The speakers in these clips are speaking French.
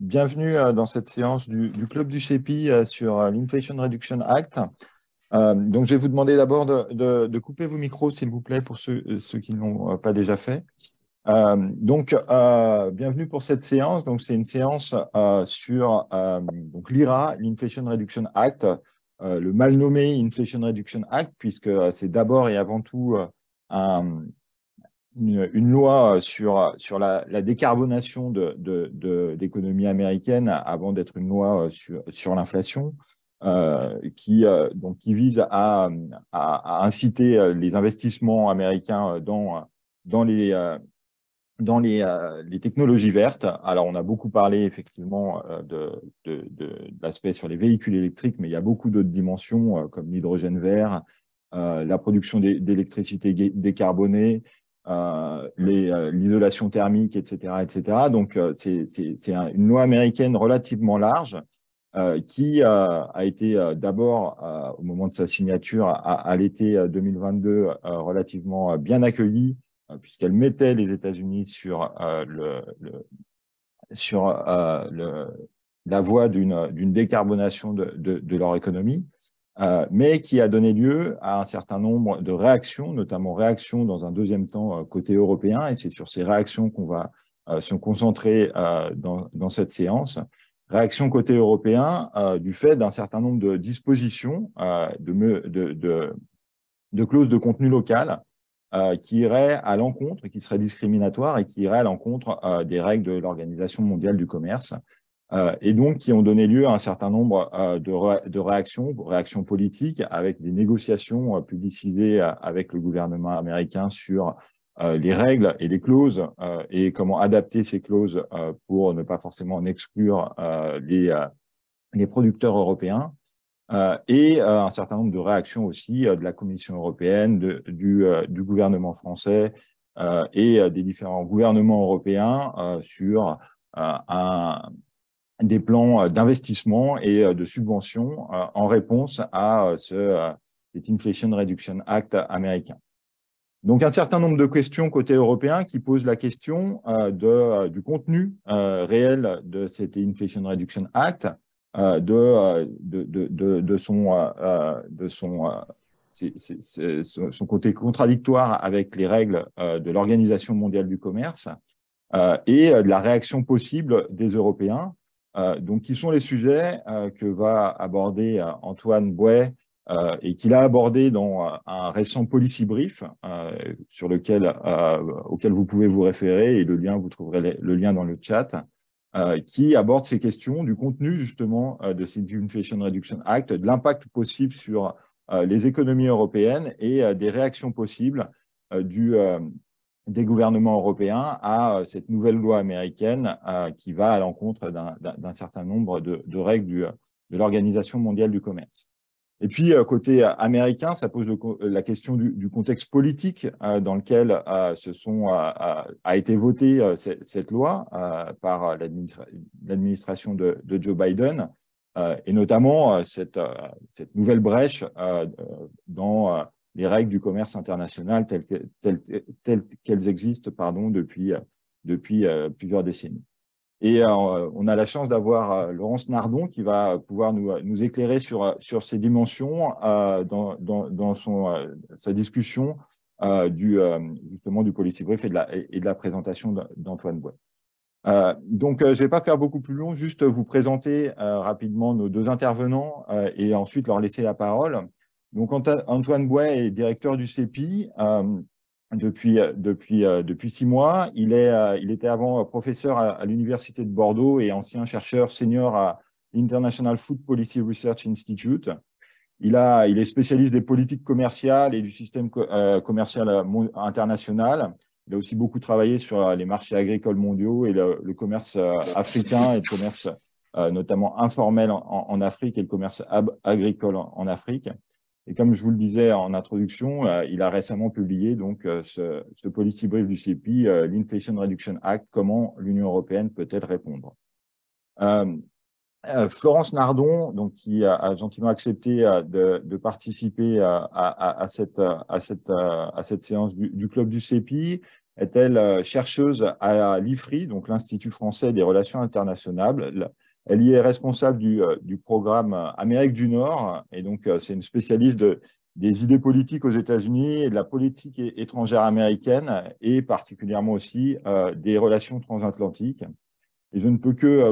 Bienvenue dans cette séance du Club du CEPI sur l'Inflation Reduction Act. Donc, je vais vous demander d'abord de couper vos micros, s'il vous plaît, pour ceux qui ne l'ont pas déjà fait. Bienvenue pour cette séance. Donc, c'est une séance sur donc l'IRA, l'Inflation Reduction Act, le mal nommé Inflation Reduction Act, puisque c'est d'abord et avant tout une loi sur la décarbonation de l'économie américaine avant d'être une loi sur l'inflation, qui vise à inciter les investissements américains dans les technologies vertes. Alors, on a beaucoup parlé effectivement de l'aspect sur les véhicules électriques, mais il y a beaucoup d'autres dimensions comme l'hydrogène vert, la production d'électricité décarbonée, l'isolation thermique, etc., etc. Donc, c'est une loi américaine relativement large qui a été d'abord, au moment de sa signature à l'été 2022, relativement bien accueillie, puisqu'elle mettait les États-Unis sur la voie d'une décarbonation de leur économie. Mais qui a donné lieu à un certain nombre de réactions, notamment réactions dans un deuxième temps côté européen, et c'est sur ces réactions qu'on va se concentrer dans cette séance. Réactions côté européen du fait d'un certain nombre de dispositions, de clauses de contenu local qui iraient à l'encontre, qui seraient discriminatoires et qui iraient à l'encontre des règles de l'Organisation mondiale du commerce. Et donc qui ont donné lieu à un certain nombre de réactions politiques avec des négociations publicisées avec le gouvernement américain sur les règles et les clauses et comment adapter ces clauses pour ne pas forcément en exclure les producteurs européens. Et un certain nombre de réactions aussi de la Commission européenne, du gouvernement français et des différents gouvernements européens sur des plans d'investissement et de subvention en réponse à cet Inflation Reduction Act américain. Donc, un certain nombre de questions côté européen qui posent la question du contenu réel de cet Inflation Reduction Act, son côté contradictoire avec les règles de l'Organisation mondiale du commerce et de la réaction possible des Européens. Donc, qui sont les sujets que va aborder Antoine Bouet et qu'il a abordé dans un récent policy brief auquel vous pouvez vous référer, et vous trouverez le lien dans le chat, qui aborde ces questions du contenu justement de cette Inflation Reduction Act, de l'impact possible sur les économies européennes et des réactions possibles des gouvernements européens à cette nouvelle loi américaine qui va à l'encontre d'un certain nombre de règles de l'Organisation mondiale du commerce. Et puis, côté américain, ça pose la question du contexte politique dans lequel a été votée cette loi par l'administration de Joe Biden, et notamment cette nouvelle brèche dans les règles du commerce international telles qu'elles existent depuis plusieurs décennies. Et on a la chance d'avoir Laurence Nardon qui va pouvoir nous éclairer sur ces dimensions dans sa discussion justement du policy brief et de la présentation d'Antoine Bouet. Donc, je ne vais pas faire beaucoup plus long, juste vous présenter rapidement nos deux intervenants et ensuite leur laisser la parole. Donc, Antoine Bouet est directeur du CEPI depuis 6 mois. Il était avant professeur à l'Université de Bordeaux et ancien chercheur senior à l'International Food Policy Research Institute. Il est spécialiste des politiques commerciales et du système commercial international. Il a aussi beaucoup travaillé sur les marchés agricoles mondiaux et le commerce africain et le commerce notamment informel en Afrique et le commerce agricole en Afrique. Et comme je vous le disais en introduction, il a récemment publié donc ce policy brief du CEPI, l'Inflation Reduction Act, comment l'Union européenne peut-elle répondre. Florence Nardon, donc, qui a gentiment accepté de participer à cette séance du club du CEPI, est-elle chercheuse à l'IFRI, donc l'Institut français des relations internationales. Elle y est responsable du programme Amérique du Nord, et donc c'est une spécialiste des idées politiques aux États-Unis et de la politique étrangère américaine, et particulièrement aussi des relations transatlantiques. Et je ne peux que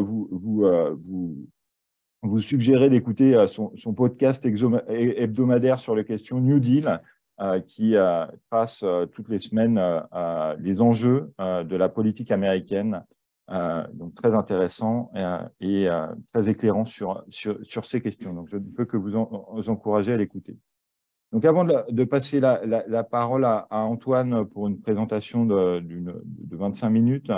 vous suggérer d'écouter son podcast hebdomadaire sur les questions New Deal, qui trace toutes les semaines les enjeux de la politique américaine. Donc très intéressant et très éclairant sur ces questions. Donc je ne peux que vous encourager à l'écouter. Donc avant de passer la parole à Antoine pour une présentation de 25 minutes,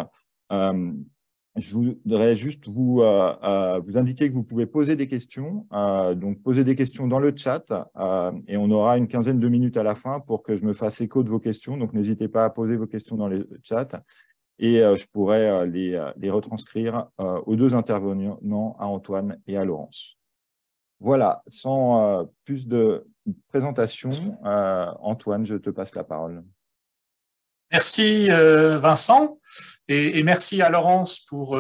je voudrais juste vous indiquer que vous pouvez poser des questions. Donc, poser des questions dans le chat et on aura une quinzaine de minutes à la fin pour que je me fasse écho de vos questions. Donc, n'hésitez pas à poser vos questions dans le chat et je pourrai les retranscrire aux deux intervenants, à Antoine et à Laurence. Voilà, sans plus de présentation, Antoine, je te passe la parole. Merci Vincent et merci à Laurence pour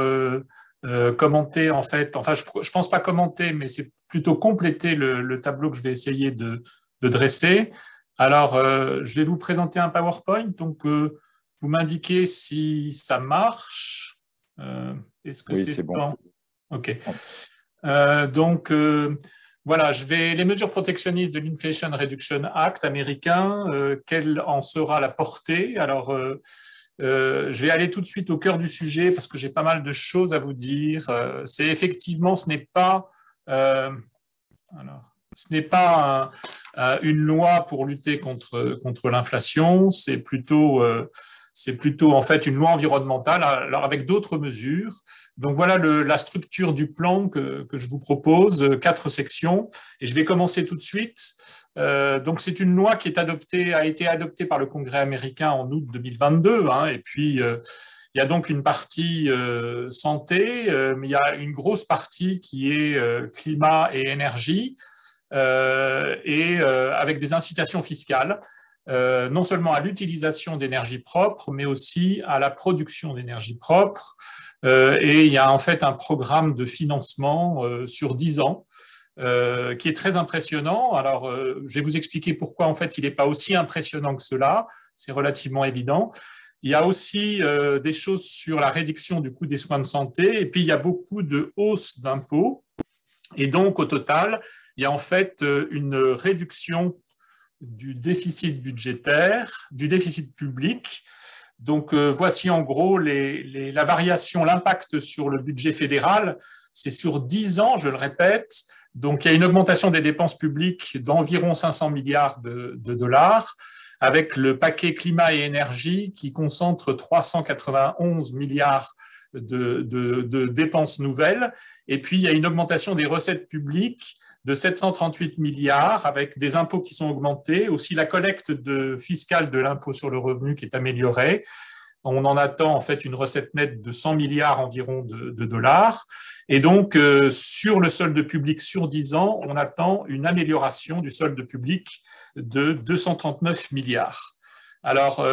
commenter en fait. Enfin, je pense pas commenter, mais c'est plutôt compléter le tableau que je vais essayer de dresser. Alors, je vais vous présenter un PowerPoint. Donc, vous m'indiquez si ça marche. Est-ce que oui, c'est bon. OK. Voilà, les mesures protectionnistes de l'Inflation Reduction Act américain, quelle en sera la portée? Alors, je vais aller tout de suite au cœur du sujet parce que j'ai pas mal de choses à vous dire. C'est effectivement, ce n'est pas une loi pour lutter contre l'inflation, c'est plutôt en fait une loi environnementale, alors avec d'autres mesures. Donc voilà la structure du plan que je vous propose, 4 sections, et je vais commencer tout de suite. Donc c'est une loi qui a été adoptée par le Congrès américain en août 2022, et puis il y a donc une partie santé, mais il y a une grosse partie qui est climat et énergie, avec des incitations fiscales. Non seulement à l'utilisation d'énergie propre, mais aussi à la production d'énergie propre. Et il y a en fait un programme de financement sur 10 ans qui est très impressionnant. Alors, je vais vous expliquer pourquoi en fait il n'est pas aussi impressionnant que cela. C'est relativement évident. Il y a aussi des choses sur la réduction du coût des soins de santé. Et puis, il y a beaucoup de hausses d'impôts. Et donc, au total, il y a en fait une réduction du déficit budgétaire, du déficit public. Donc, voici en gros la variation, l'impact sur le budget fédéral. C'est sur 10 ans, je le répète. Donc, il y a une augmentation des dépenses publiques d'environ 500 milliards de dollars, avec le paquet climat et énergie qui concentre 391 milliards de dépenses nouvelles. Et puis, il y a une augmentation des recettes publiques de 738 milliards avec des impôts qui sont augmentés, aussi la collecte fiscale de l'impôt sur le revenu qui est améliorée. On en attend en fait une recette nette de 100 milliards environ de dollars. Et donc, sur le solde public sur 10 ans, on attend une amélioration du solde public de 239 milliards. Alors,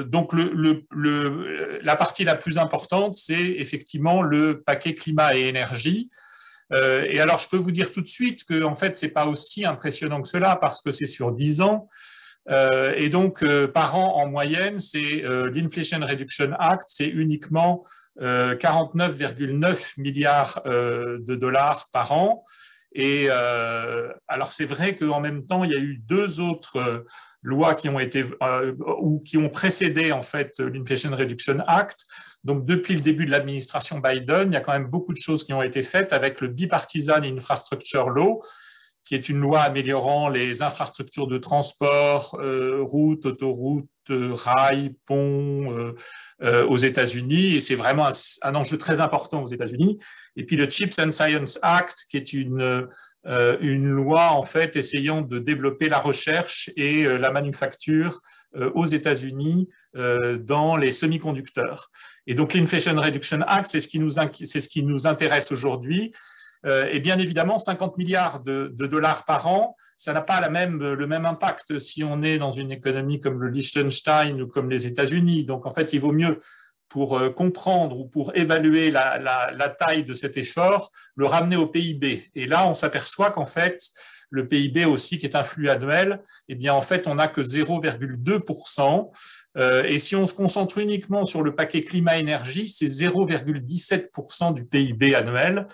donc la partie la plus importante, c'est effectivement le paquet climat et énergie. Et alors, je peux vous dire tout de suite que en fait, c'est pas aussi impressionnant que cela parce que c'est sur 10 ans. Et donc, par an, en moyenne, c'est l'Inflation Reduction Act, c'est uniquement 49,9 milliards de dollars par an. Et alors, c'est vrai qu'en même temps, il y a eu 2 autres lois qui ont précédé en fait l'Inflation Reduction Act. Donc, depuis le début de l'administration Biden, il y a quand même beaucoup de choses qui ont été faites avec le Bipartisan Infrastructure Law, qui est une loi améliorant les infrastructures de transport, routes, autoroutes, rails, ponts aux États-Unis. Et c'est vraiment un enjeu très important aux États-Unis. Et puis le Chips and Science Act, qui est une loi en fait essayant de développer la recherche et la manufacture aux États-Unis dans les semi-conducteurs. Et donc l'Inflation Reduction Act, c'est ce qui nous intéresse aujourd'hui. Et bien évidemment, 50 milliards de dollars par an, ça n'a pas le même impact si on est dans une économie comme le Liechtenstein ou comme les États-Unis. Donc en fait, il vaut mieux, pour comprendre ou pour évaluer la taille de cet effort, le ramener au PIB. Et là, on s'aperçoit qu'en fait, le PIB aussi, qui est un flux annuel, eh bien en fait, on n'a que 0,2%. Et si on se concentre uniquement sur le paquet climat-énergie, c'est 0,17% du PIB annuel.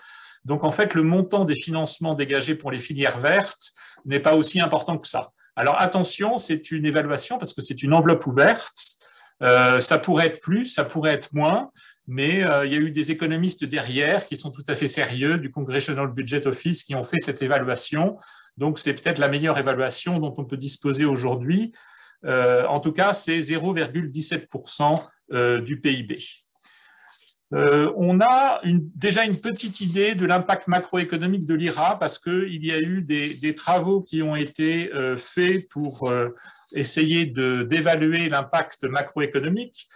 Donc, en fait, le montant des financements dégagés pour les filières vertes n'est pas aussi important que ça. Alors, attention, c'est une évaluation parce que c'est une enveloppe ouverte. Ça pourrait être plus, ça pourrait être moins, mais il y a eu des économistes derrière qui sont tout à fait sérieux, du Congressional Budget Office, qui ont fait cette évaluation. Donc, c'est peut-être la meilleure évaluation dont on peut disposer aujourd'hui. En tout cas, c'est 0,17% du PIB. On a déjà une petite idée de l'impact macroéconomique de l'IRA parce qu'il y a eu des travaux qui ont été faits pour essayer d'évaluer l'impact macroéconomique.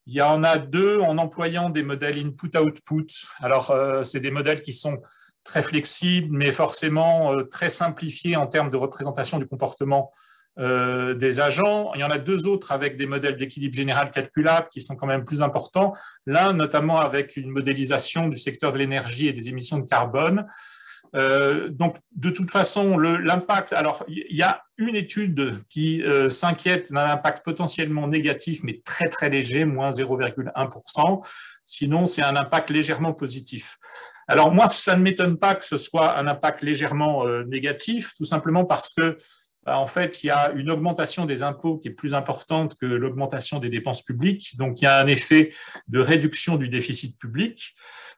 Il y en a deux en employant des modèles input-output. Alors, c'est des modèles qui sont très flexibles, mais forcément très simplifiés en termes de représentation du comportement des agents. Il y en a deux autres avec des modèles d'équilibre général calculables qui sont quand même plus importants. L'un, notamment avec une modélisation du secteur de l'énergie et des émissions de carbone. Donc, de toute façon, l'impact... Alors, il y a une étude qui s'inquiète d'un impact potentiellement négatif, mais très, très léger, moins 0,1%. Sinon, c'est un impact légèrement positif. Alors, moi, ça ne m'étonne pas que ce soit un impact légèrement négatif, tout simplement parce que en fait, il y a une augmentation des impôts qui est plus importante que l'augmentation des dépenses publiques. Donc, il y a un effet de réduction du déficit public,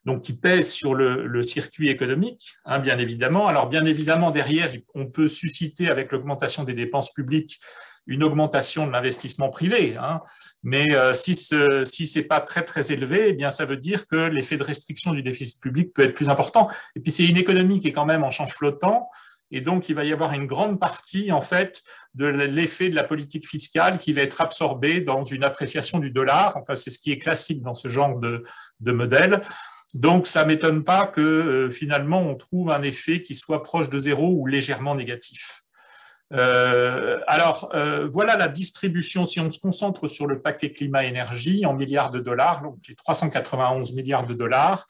donc qui pèse sur le circuit économique, hein, bien évidemment. Alors, bien évidemment, derrière, on peut susciter avec l'augmentation des dépenses publiques une augmentation de l'investissement privé. Hein. Mais si c'est pas très, très élevé, eh bien, ça veut dire que l'effet de restriction du déficit public peut être plus important. Et puis, c'est une économie qui est quand même en change flottant. Et donc, il va y avoir une grande partie, en fait, de l'effet de la politique fiscale qui va être absorbée dans une appréciation du dollar. Enfin, c'est ce qui est classique dans ce genre de modèle. Donc, ça ne m'étonne pas que, finalement, on trouve un effet qui soit proche de zéro ou légèrement négatif. Voilà la distribution. Si on se concentre sur le paquet climat-énergie en milliards de dollars, donc les 391 milliards de dollars,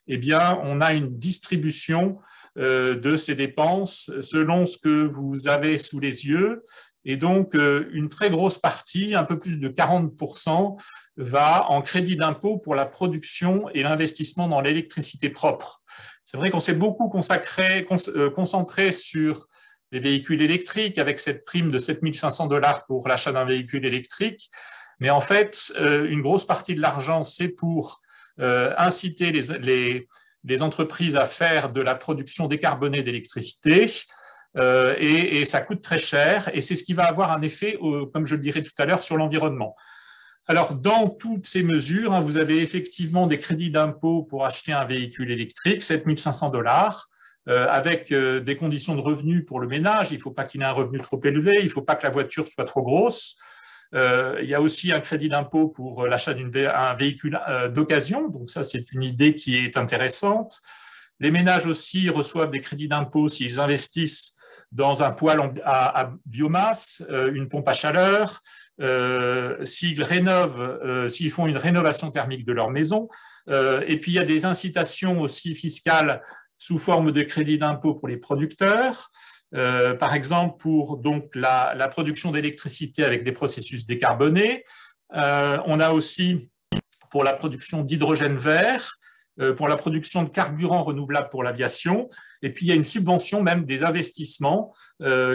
eh bien, on a une distribution de ces dépenses selon ce que vous avez sous les yeux. Et donc, une très grosse partie, un peu plus de 40%, va en crédit d'impôt pour la production et l'investissement dans l'électricité propre. C'est vrai qu'on s'est beaucoup concentré sur les véhicules électriques avec cette prime de 7 500 $ pour l'achat d'un véhicule électrique. Mais en fait, une grosse partie de l'argent, c'est pour inciter les entreprises à faire de la production décarbonée d'électricité et ça coûte très cher et c'est ce qui va avoir un effet, comme je le dirai tout à l'heure, sur l'environnement. Alors, dans toutes ces mesures, hein, vous avez effectivement des crédits d'impôt pour acheter un véhicule électrique, 7 500 $, avec des conditions de revenus pour le ménage. Il ne faut pas qu'il ait un revenu trop élevé, il ne faut pas que la voiture soit trop grosse. Il y a aussi un crédit d'impôt pour l'achat d'un véhicule d'occasion, donc ça c'est une idée qui est intéressante. Les ménages aussi reçoivent des crédits d'impôt s'ils investissent dans un poêle à biomasse, une pompe à chaleur, s'ils rénovent, s'ils font une rénovation thermique de leur maison. Et puis il y a des incitations aussi fiscales sous forme de crédit d'impôt pour les producteurs. Par exemple, pour donc la production d'électricité avec des processus décarbonés. On a aussi pour la production d'hydrogène vert, pour la production de carburant renouvelable pour l'aviation. Et puis, il y a une subvention même des investissements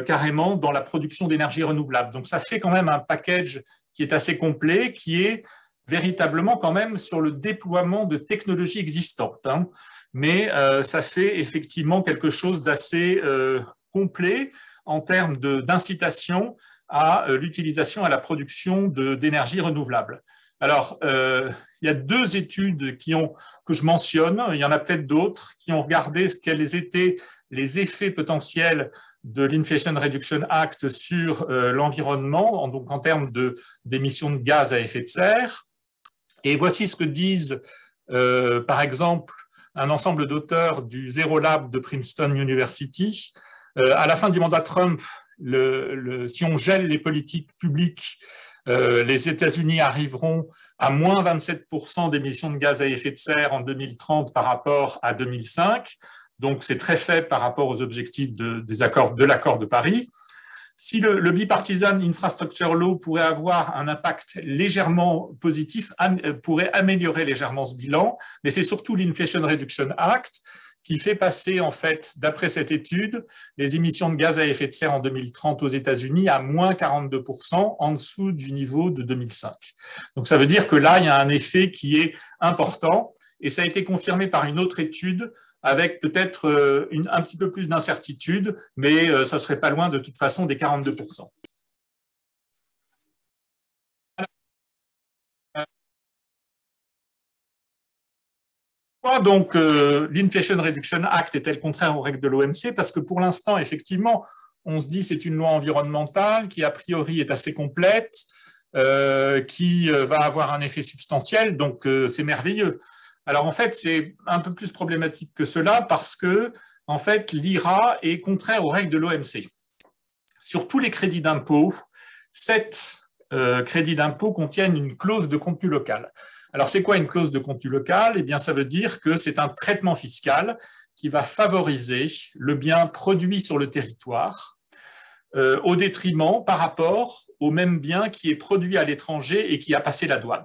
carrément dans la production d'énergie renouvelable. Donc, ça fait quand même un package qui est assez complet, qui est véritablement quand même sur le déploiement de technologies existantes. Hein. Mais ça fait effectivement quelque chose d'assez complet en termes d'incitation à l'utilisation, à la production d'énergie renouvelable. Alors, il y a deux études que je mentionne, il y en a peut-être d'autres, qui ont regardé quels étaient les effets potentiels de l'Inflation Reduction Act sur l'environnement, donc en termes d'émissions de gaz à effet de serre. Et voici ce que disent, par exemple, un ensemble d'auteurs du Zero Lab de Princeton University. À la fin du mandat Trump, si on gèle les politiques publiques, les États-Unis arriveront à moins 27% d'émissions de gaz à effet de serre en 2030 par rapport à 2005. Donc, c'est très faible par rapport aux objectifs de l'accord de Paris. Si le Bipartisan Infrastructure Law pourrait avoir un impact légèrement positif, pourrait améliorer légèrement ce bilan, mais c'est surtout l'Inflation Reduction Act qui fait passer, en fait, d'après cette étude, les émissions de gaz à effet de serre en 2030 aux États-Unis à moins 42%, en dessous du niveau de 2005. Donc, ça veut dire que là, il y a un effet qui est important, et ça a été confirmé par une autre étude avec peut-être un petit peu plus d'incertitude, mais ça ne serait pas loin de toute façon des 42%. Pourquoi donc l'Inflation Reduction Act est-elle contraire aux règles de l'OMC? Parce que pour l'instant, effectivement, on se dit que c'est une loi environnementale qui, a priori, est assez complète, qui va avoir un effet substantiel, donc c'est merveilleux. Alors, en fait, c'est un peu plus problématique que cela parce que, en fait, l'IRA est contraire aux règles de l'OMC. Sur tous les crédits d'impôt, 7 crédits d'impôt contiennent une clause de contenu local. Alors, c'est quoi une clause de contenu local? Eh bien, ça veut dire que c'est un traitement fiscal qui va favoriser le bien produit sur le territoire au détriment par rapport au même bien qui est produit à l'étranger et qui a passé la douane.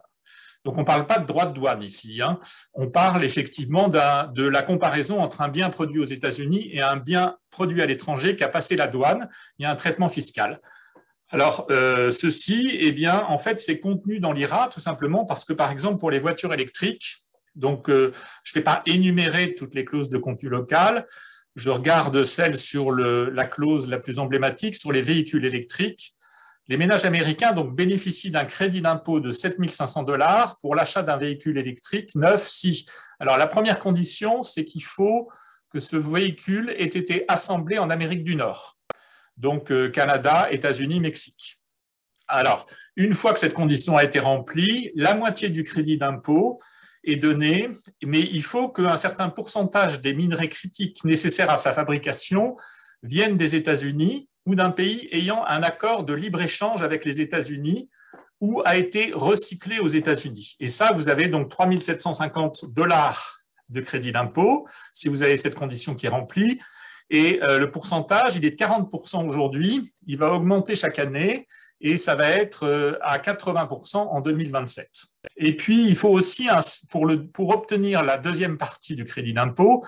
Donc, on ne parle pas de droit de douane ici. Hein. On parle effectivement de la comparaison entre un bien produit aux États-Unis et un bien produit à l'étranger qui a passé la douane. Il y a un traitement fiscal. Alors, ceci, eh bien, en fait, c'est contenu dans l'IRA, tout simplement parce que, par exemple, pour les voitures électriques, donc, je ne vais pas énumérer toutes les clauses de contenu local. Je regarde celle sur la clause la plus emblématique, sur les véhicules électriques. Les ménages américains donc, bénéficient d'un crédit d'impôt de 7 500 $ pour l'achat d'un véhicule électrique neuf si. Alors, la première condition, c'est qu'il faut que ce véhicule ait été assemblé en Amérique du Nord. Donc, Canada, États-Unis, Mexique. Alors, une fois que cette condition a été remplie, la moitié du crédit d'impôt est donnée, mais il faut qu'un certain pourcentage des minerais critiques nécessaires à sa fabrication viennent des États-Unis ou d'un pays ayant un accord de libre-échange avec les États-Unis ou a été recyclé aux États-Unis. Et ça, vous avez donc 3 750 $ de crédit d'impôt, si vous avez cette condition qui est remplie. Et le pourcentage, il est de 40% aujourd'hui, il va augmenter chaque année et ça va être à 80% en 2027. Et puis, il faut aussi, pour obtenir la deuxième partie du crédit d'impôt,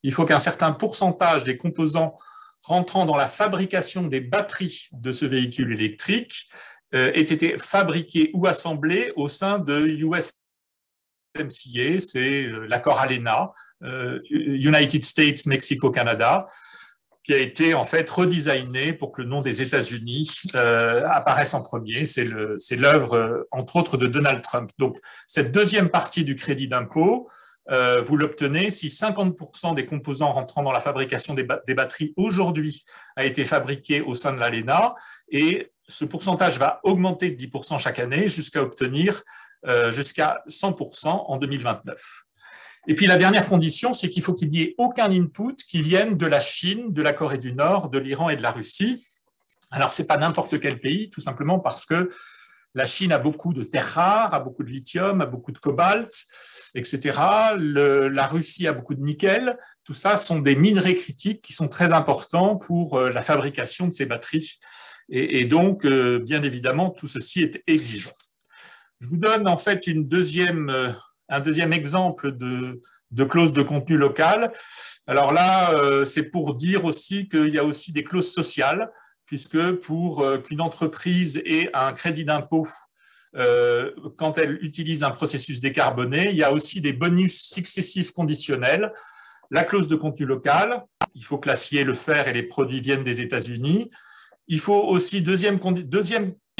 il faut qu'un certain pourcentage des composants rentrant dans la fabrication des batteries de ce véhicule électrique aient été fabriqués ou assemblés au sein de USMCA, c'est l'accord ALENA, United States, Mexico, Canada, qui a été en fait redesigné pour que le nom des États-Unis apparaisse en premier. C'est l'œuvre, entre autres, de Donald Trump. Donc, cette deuxième partie du crédit d'impôt, vous l'obtenez si 50% des composants rentrant dans la fabrication des batteries aujourd'hui a été fabriqué au sein de l'ALENA, et ce pourcentage va augmenter de 10% chaque année jusqu'à obtenir jusqu'à 100% en 2029. Et puis la dernière condition, c'est qu'il faut qu'il n'y ait aucun input qui vienne de la Chine, de la Corée du Nord, de l'Iran et de la Russie. Alors, ce n'est pas n'importe quel pays, tout simplement parce que la Chine a beaucoup de terres rares, a beaucoup de lithium, a beaucoup de cobalt, etc. La Russie a beaucoup de nickel. Tout ça sont des minerais critiques qui sont très importants pour la fabrication de ces batteries. Et donc, bien évidemment, tout ceci est exigeant. Je vous donne en fait un deuxième exemple de clause de contenu local. Alors là, c'est pour dire aussi qu'il y a aussi des clauses sociales, puisque pour qu'une entreprise ait un crédit d'impôt quand elle utilise un processus décarboné, il y a aussi des bonus successifs conditionnels. La clause de contenu local, il faut que l'acier, le fer et les produits viennent des États-Unis. Il faut aussi, deuxième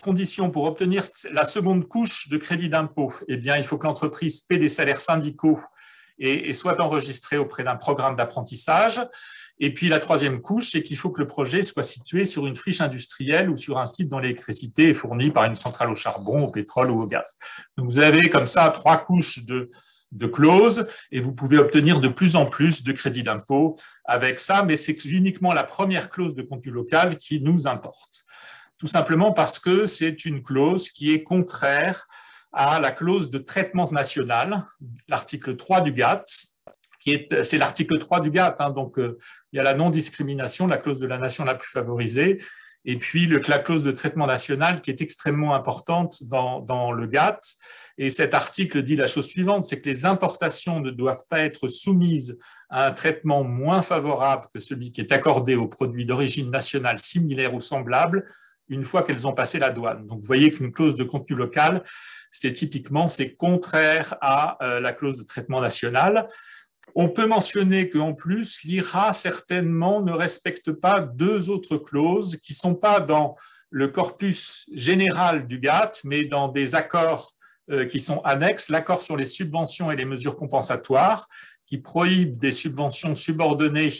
condition pour obtenir la seconde couche de crédit d'impôt, eh bien, il faut que l'entreprise paie des salaires syndicaux et soit enregistrée auprès d'un programme d'apprentissage. Et puis la troisième couche, c'est qu'il faut que le projet soit situé sur une friche industrielle ou sur un site dont l'électricité est fournie par une centrale au charbon, au pétrole ou au gaz. Donc vous avez comme ça 3 couches de clauses et vous pouvez obtenir de plus en plus de crédits d'impôt avec ça, mais c'est uniquement la première clause de contenu local qui nous importe. Tout simplement parce que c'est une clause qui est contraire à la clause de traitement national, l'article 3 du GATT, c'est l'article 3 du GATT, hein, donc il y a la non-discrimination, la clause de la nation la plus favorisée, et puis la clause de traitement national qui est extrêmement importante dans le GATT. Et cet article dit la chose suivante, c'est que les importations ne doivent pas être soumises à un traitement moins favorable que celui qui est accordé aux produits d'origine nationale similaires ou semblables une fois qu'elles ont passé la douane. Donc vous voyez qu'une clause de contenu local, c'est contraire à la clause de traitement national. On peut mentionner qu'en plus, l'IRA certainement ne respecte pas deux autres clauses qui ne sont pas dans le corpus général du GATT, mais dans des accords qui sont annexes, l'accord sur les subventions et les mesures compensatoires, qui prohibe des subventions subordonnées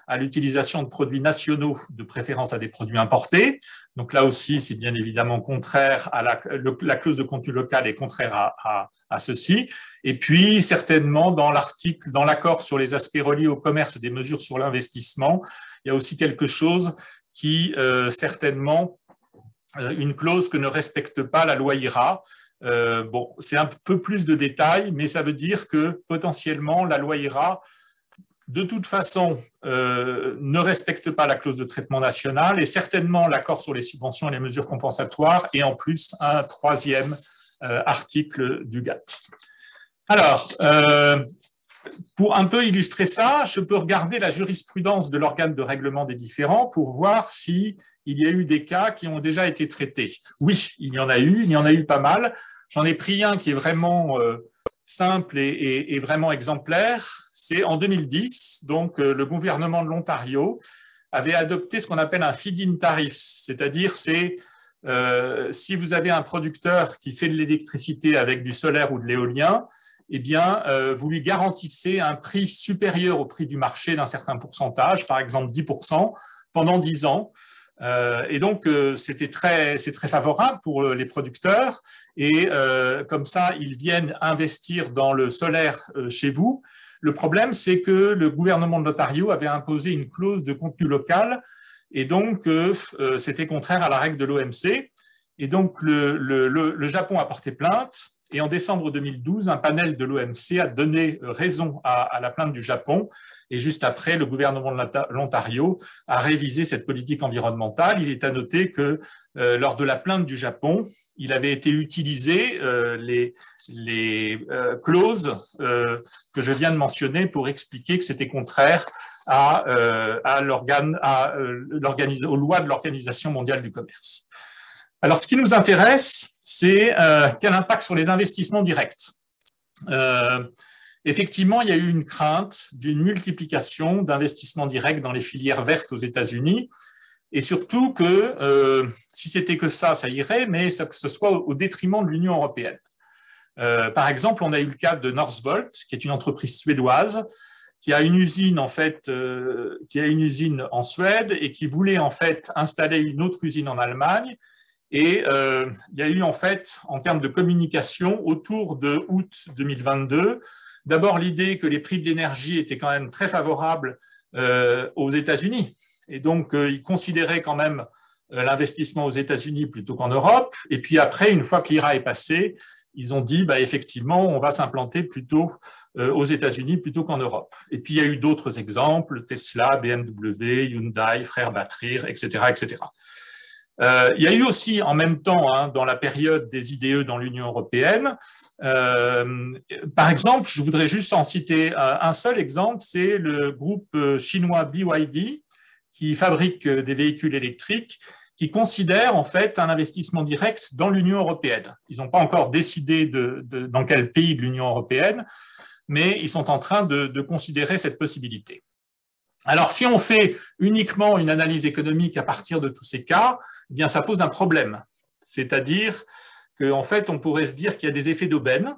à l'utilisation de produits nationaux, de préférence à des produits importés. Donc là aussi, c'est bien évidemment contraire à la clause de contenu local est contraire à ceci. Et puis, certainement, dans l'accord sur les aspects reliés au commerce et des mesures sur l'investissement, il y a aussi quelque chose qui, certainement, une clause que ne respecte pas la loi IRA. Bon, c'est un peu plus de détails, mais ça veut dire que potentiellement, la loi IRA, de toute façon, ne respecte pas la clause de traitement national et certainement l'accord sur les subventions et les mesures compensatoires et en plus un troisième article du GATT. Alors, pour un peu illustrer ça, je peux regarder la jurisprudence de l'organe de règlement des différends pour voir s'il y a eu des cas qui ont déjà été traités. Oui, il y en a eu pas mal. J'en ai pris un qui est vraiment simple et vraiment exemplaire. C'est en 2010, donc le gouvernement de l'Ontario avait adopté ce qu'on appelle un feed-in tariff, c'est-à-dire si vous avez un producteur qui fait de l'électricité avec du solaire ou de l'éolien, eh bien, vous lui garantissez un prix supérieur au prix du marché d'un certain pourcentage, par exemple 10%, pendant 10 ans. Et donc, c'est très favorable pour les producteurs. Et comme ça, ils viennent investir dans le solaire chez vous. Le problème, c'est que le gouvernement de l'Ontario avait imposé une clause de contenu local. Et donc, c'était contraire à la règle de l'OMC. Et donc, le Japon a porté plainte. Et en décembre 2012, un panel de l'OMC a donné raison à la plainte du Japon. Et juste après, le gouvernement de l'Ontario a révisé cette politique environnementale. Il est à noter que lors de la plainte du Japon, il avait été utilisé les clauses que je viens de mentionner pour expliquer que c'était contraire aux lois de l'Organisation mondiale du commerce. Alors, ce qui nous intéresse, c'est quel impact sur les investissements directs. Effectivement, il y a eu une crainte d'une multiplication d'investissements directs dans les filières vertes aux États-Unis, et surtout que si c'était que ça irait, mais que ce soit au détriment de l'Union européenne. Par exemple, on a eu le cas de Northvolt, qui est une entreprise suédoise, qui a une usine en Suède et qui voulait en fait installer une autre usine en Allemagne. Et il y a eu en fait, en termes de communication, autour de août 2022, d'abord l'idée que les prix de l'énergie étaient quand même très favorables aux États-Unis. Et donc, ils considéraient quand même l'investissement aux États-Unis plutôt qu'en Europe. Et puis après, une fois que l'IRA est passé, ils ont dit, effectivement, on va s'implanter plutôt aux États-Unis plutôt qu'en Europe. Et puis, il y a eu d'autres exemples, Tesla, BMW, Hyundai, Frères Battery, etc., etc. Il y a eu aussi en même temps, dans la période des IDE dans l'Union européenne, par exemple, je voudrais juste en citer un seul exemple, c'est le groupe chinois BYD qui fabrique des véhicules électriques, qui considère en fait un investissement direct dans l'Union européenne. Ils n'ont pas encore décidé dans quel pays de l'Union européenne, mais ils sont en train de considérer cette possibilité. Alors, si on fait uniquement une analyse économique à partir de tous ces cas, eh bien, ça pose un problème. C'est-à-dire qu'en fait, on pourrait se dire qu'il y a des effets d'aubaine,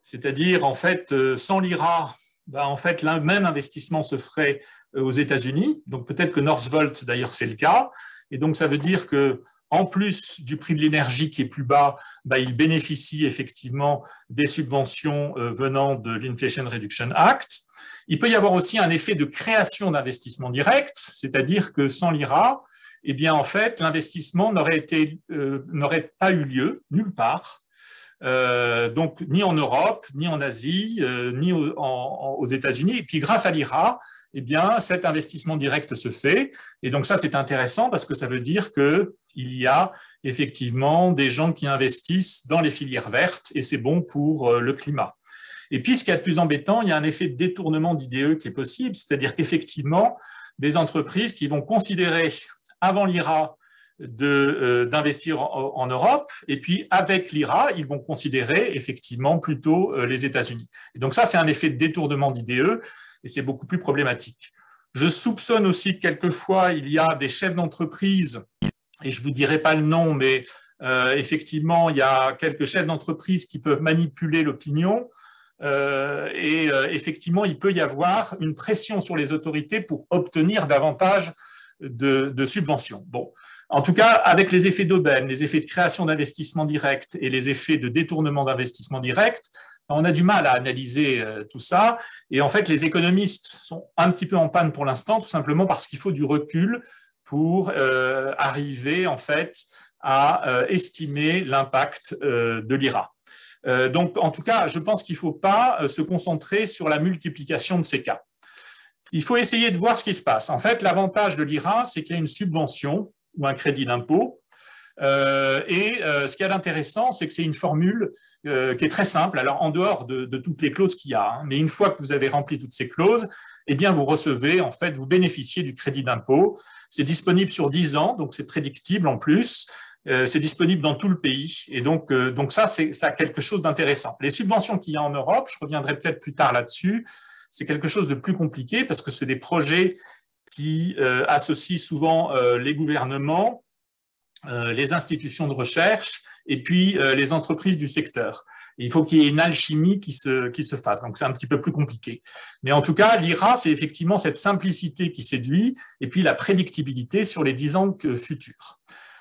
c'est-à-dire, en fait, sans l'IRA, en fait, le même investissement se ferait aux États-Unis. Donc, peut-être que Northvolt, d'ailleurs, c'est le cas. Et donc, ça veut dire que en plus du prix de l'énergie qui est plus bas, il bénéficie effectivement des subventions venant de l'Inflation Reduction Act. Il peut y avoir aussi un effet de création d'investissement direct, c'est-à-dire que sans l'IRA, eh bien, en fait, l'investissement n'aurait pas eu lieu nulle part. Donc, ni en Europe, ni en Asie, ni aux États-Unis. Et puis, grâce à l'IRA, eh bien, cet investissement direct se fait. Et donc, ça, c'est intéressant parce que ça veut dire qu'il y a effectivement des gens qui investissent dans les filières vertes et c'est bon pour le climat. Et puis, ce qui est le plus embêtant, il y a un effet de détournement d'IDE qui est possible, c'est-à-dire qu'effectivement, des entreprises qui vont considérer avant l'IRA d'investir en Europe, et puis avec l'IRA, ils vont considérer effectivement plutôt les États-Unis. Et donc ça, c'est un effet de détournement d'IDE, et c'est beaucoup plus problématique. Je soupçonne aussi que quelquefois, il y a des chefs d'entreprise, et je ne vous dirai pas le nom, mais effectivement, il y a quelques chefs d'entreprise qui peuvent manipuler l'opinion, et effectivement, il peut y avoir une pression sur les autorités pour obtenir davantage de subventions. Bon. En tout cas, avec les effets d'aubaine, les effets de création d'investissement direct et les effets de détournement d'investissement direct, on a du mal à analyser tout ça. Et en fait, les économistes sont un petit peu en panne pour l'instant, tout simplement parce qu'il faut du recul pour arriver en fait à estimer l'impact de l'IRA. Donc, en tout cas, je pense qu'il ne faut pas se concentrer sur la multiplication de ces cas. Il faut essayer de voir ce qui se passe. En fait, l'avantage de l'IRA, c'est qu'il y a une subvention ou un crédit d'impôt. Ce qui est intéressant, c'est que c'est une formule qui est très simple. Alors, en dehors de toutes les clauses qu'il y a, mais une fois que vous avez rempli toutes ces clauses, eh bien, vous recevez, en fait, vous bénéficiez du crédit d'impôt. C'est disponible sur 10 ans, donc c'est prédictible en plus. C'est disponible dans tout le pays. Et donc ça a quelque chose d'intéressant. Les subventions qu'il y a en Europe, je reviendrai peut-être plus tard là-dessus, c'est quelque chose de plus compliqué parce que c'est des projets qui associent souvent les gouvernements, les institutions de recherche et puis les entreprises du secteur. Et il faut qu'il y ait une alchimie qui se fasse. Donc, c'est un petit peu plus compliqué. Mais en tout cas, l'IRA, c'est effectivement cette simplicité qui séduit et puis la prédictibilité sur les 10 ans futurs.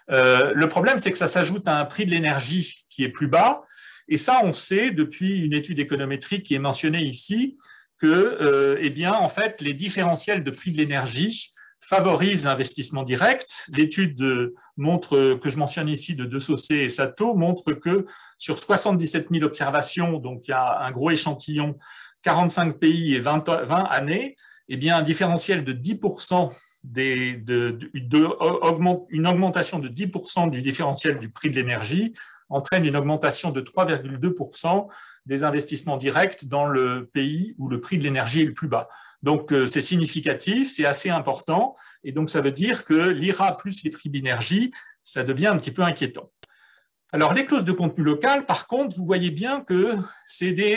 Le problème, c'est que ça s'ajoute à un prix de l'énergie qui est plus bas. Et ça, on sait depuis une étude économétrique qui est mentionnée ici que, eh bien, en fait, les différentiels de prix de l'énergie favorisent l'investissement direct. L'étude que je mentionne ici de De Saussé et Sato montre que sur 77 000 observations, donc il y a un gros échantillon, 45 pays et 20 années, eh bien, un différentiel de 10%, une augmentation de 10% du différentiel du prix de l'énergie entraîne une augmentation de 3,2% des investissements directs dans le pays où le prix de l'énergie est le plus bas. Donc, c'est significatif, c'est assez important, et donc ça veut dire que l'IRA plus les prix d'énergie, ça devient un petit peu inquiétant. Alors, les clauses de contenu local, par contre, vous voyez bien que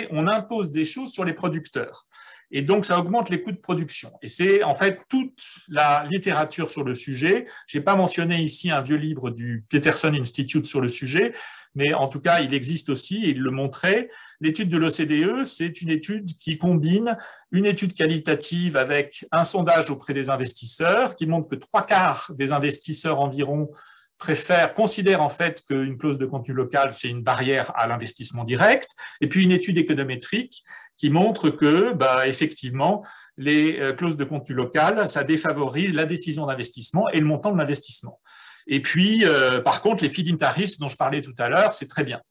on impose des choses sur les producteurs. Et donc, ça augmente les coûts de production. Et c'est en fait toute la littérature sur le sujet. Je n'ai pas mentionné ici un vieux livre du Peterson Institute sur le sujet, mais en tout cas, il existe aussi, et il le montrait. L'étude de l'OCDE, c'est une étude qui combine une étude qualitative avec un sondage auprès des investisseurs, qui montre que 3/4 des investisseurs environ considèrent en fait qu'une clause de contenu local, c'est une barrière à l'investissement direct, et puis une étude économétrique qui montre que, effectivement, les clauses de contenu local, ça défavorise la décision d'investissement et le montant de l'investissement. Et puis, par contre, les feed-in tariffs dont je parlais tout à l'heure, c'est très bien.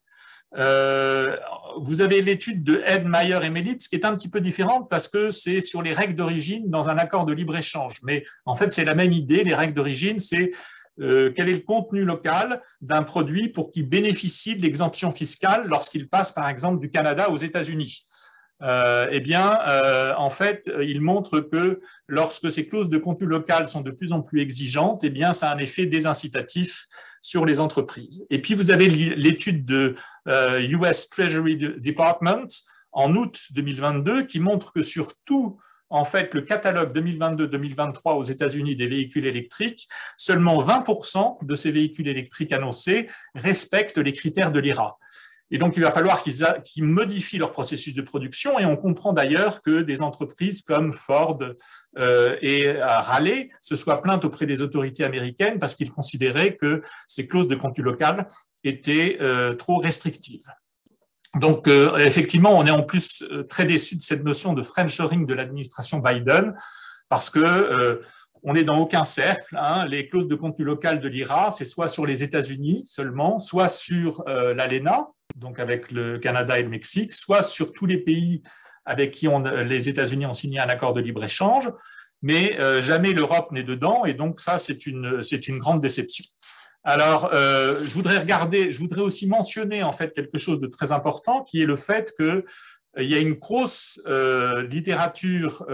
Vous avez l'étude de Ed, Meyer et Melitz qui est un petit peu différente parce que c'est sur les règles d'origine dans un accord de libre-échange. Mais en fait, c'est la même idée. Les règles d'origine, c'est quel est le contenu local d'un produit pour qu'il bénéficie de l'exemption fiscale lorsqu'il passe, par exemple, du Canada aux États-Unis. En fait, il montre que lorsque ces clauses de contenu local sont de plus en plus exigeantes, eh bien, ça a un effet désincitatif sur les entreprises. Et puis, vous avez l'étude de US Treasury Department en août 2022 qui montre que sur tout, en fait, le catalogue 2022-2023 aux États-Unis des véhicules électriques, seulement 20% de ces véhicules électriques annoncés respectent les critères de l'IRA. Et donc, il va falloir qu'ils modifient leur processus de production. Et on comprend d'ailleurs que des entreprises comme Ford et Raleigh se soient plaintes auprès des autorités américaines parce qu'ils considéraient que ces clauses de contenu local étaient trop restrictives. Donc, effectivement, on est en plus très déçu de cette notion de friendshoring de l'administration Biden parce que on n'est dans aucun cercle. Hein. Les clauses de contenu local de l'IRA, c'est soit sur les États-Unis seulement, soit sur l'ALENA, donc avec le Canada et le Mexique, soit sur tous les pays avec qui les États-Unis ont signé un accord de libre-échange, mais jamais l'Europe n'est dedans, et donc ça, c'est une grande déception. Alors, je voudrais aussi mentionner en fait quelque chose de très important, qui est le fait que il y a une grosse littérature,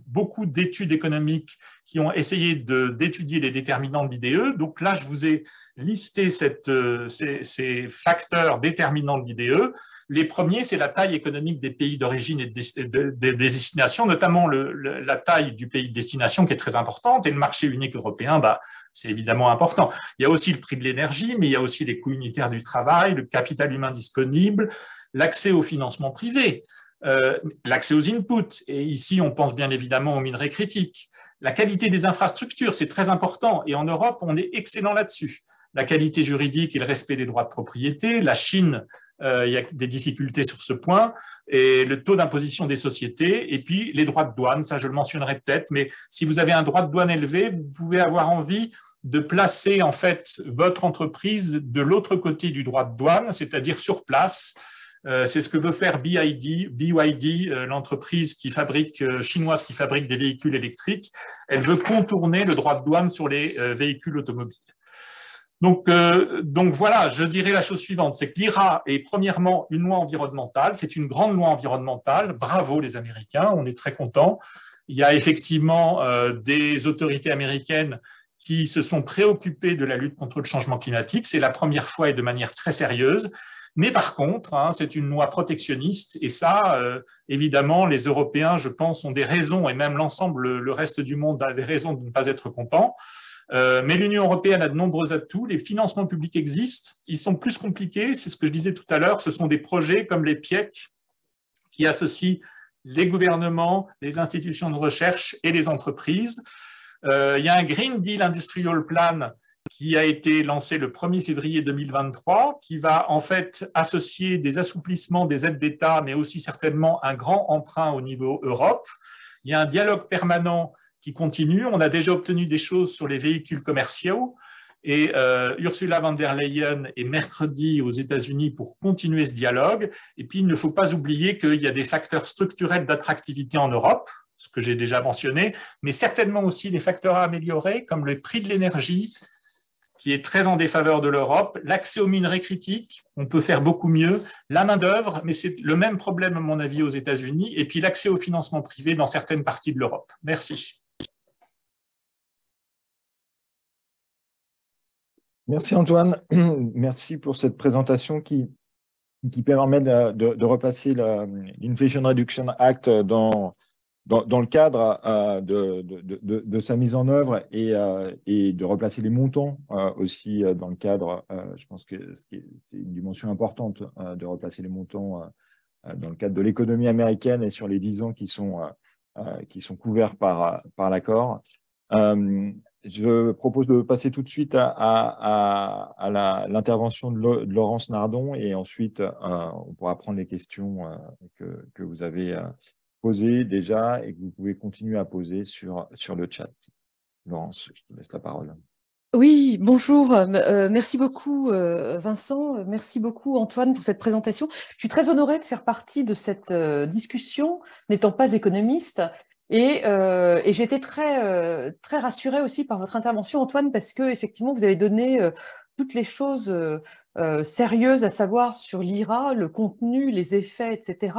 beaucoup d'études économiques qui ont essayé d'étudier les déterminants de l'IDE. Donc là, je vous ai listé ces facteurs déterminants de l'IDE. Les premiers, c'est la taille économique des pays d'origine et des destinations, notamment la taille du pays de destination qui est très importante, et le marché unique européen, c'est évidemment important. Il y a aussi le prix de l'énergie, mais il y a aussi les coûts unitaires du travail, le capital humain disponible, l'accès au financement privé, l'accès aux inputs, et ici on pense bien évidemment aux minerais critiques. La qualité des infrastructures, c'est très important, et en Europe, on est excellent là-dessus. La qualité juridique et le respect des droits de propriété, la Chine, il y a des difficultés sur ce point, et le taux d'imposition des sociétés, et puis les droits de douane, ça je le mentionnerai peut-être, mais si vous avez un droit de douane élevé, vous pouvez avoir envie de placer en fait votre entreprise de l'autre côté du droit de douane, c'est-à-dire sur place. C'est ce que veut faire BYD, l'entreprise chinoise qui fabrique des véhicules électriques. Elle veut contourner le droit de douane sur les véhicules automobiles. Donc voilà, je dirais la chose suivante, c'est que l'IRA est premièrement une loi environnementale, c'est une grande loi environnementale, bravo les Américains, on est très contents. Il y a effectivement des autorités américaines qui se sont préoccupées de la lutte contre le changement climatique, c'est la première fois et de manière très sérieuse. Mais par contre, c'est une loi protectionniste et ça, évidemment, les Européens, je pense, ont des raisons, et même l'ensemble, le reste du monde a des raisons de ne pas être content. Mais l'Union européenne a de nombreux atouts, les financements publics existent, ils sont plus compliqués, c'est ce que je disais tout à l'heure, ce sont des projets comme les PIEC qui associent les gouvernements, les institutions de recherche et les entreprises. Il y a un Green Deal Industrial Plan qui a été lancé le 1er février 2023, qui va en fait associer des assouplissements des aides d'État, mais aussi certainement un grand emprunt au niveau Europe. Il y a un dialogue permanent qui continue. On a déjà obtenu des choses sur les véhicules commerciaux, et Ursula von der Leyen est mercredi aux États-Unis pour continuer ce dialogue. Et puis, il ne faut pas oublier qu'il y a des facteurs structurels d'attractivité en Europe, ce que j'ai déjà mentionné, mais certainement aussi des facteurs à améliorer, comme le prix de l'énergie, qui est très en défaveur de l'Europe, l'accès aux minerais critiques, on peut faire beaucoup mieux, la main-d'œuvre, mais c'est le même problème, à mon avis, aux États-Unis, et puis l'accès au financement privé dans certaines parties de l'Europe. Merci. Merci Antoine, merci pour cette présentation qui permet de replacer l'Inflation Reduction Act dans le cadre de sa mise en œuvre et de replacer les montants aussi dans le cadre, je pense que c'est une dimension importante de replacer les montants dans le cadre de l'économie américaine et sur les 10 ans qui sont couverts par l'accord. Je propose de passer tout de suite à l'intervention de Laurence Nardon et ensuite on pourra prendre les questions que vous avez posées déjà et que vous pouvez continuer à poser sur le chat. Laurence, je te laisse la parole. Oui, bonjour. Merci beaucoup Vincent, merci beaucoup Antoine pour cette présentation. Je suis très honorée de faire partie de cette discussion, n'étant pas économiste. Et j'ai été très rassurée aussi par votre intervention, Antoine, parce que effectivement, vous avez donné toutes les choses sérieuses à savoir sur l'IRA, le contenu, les effets, etc.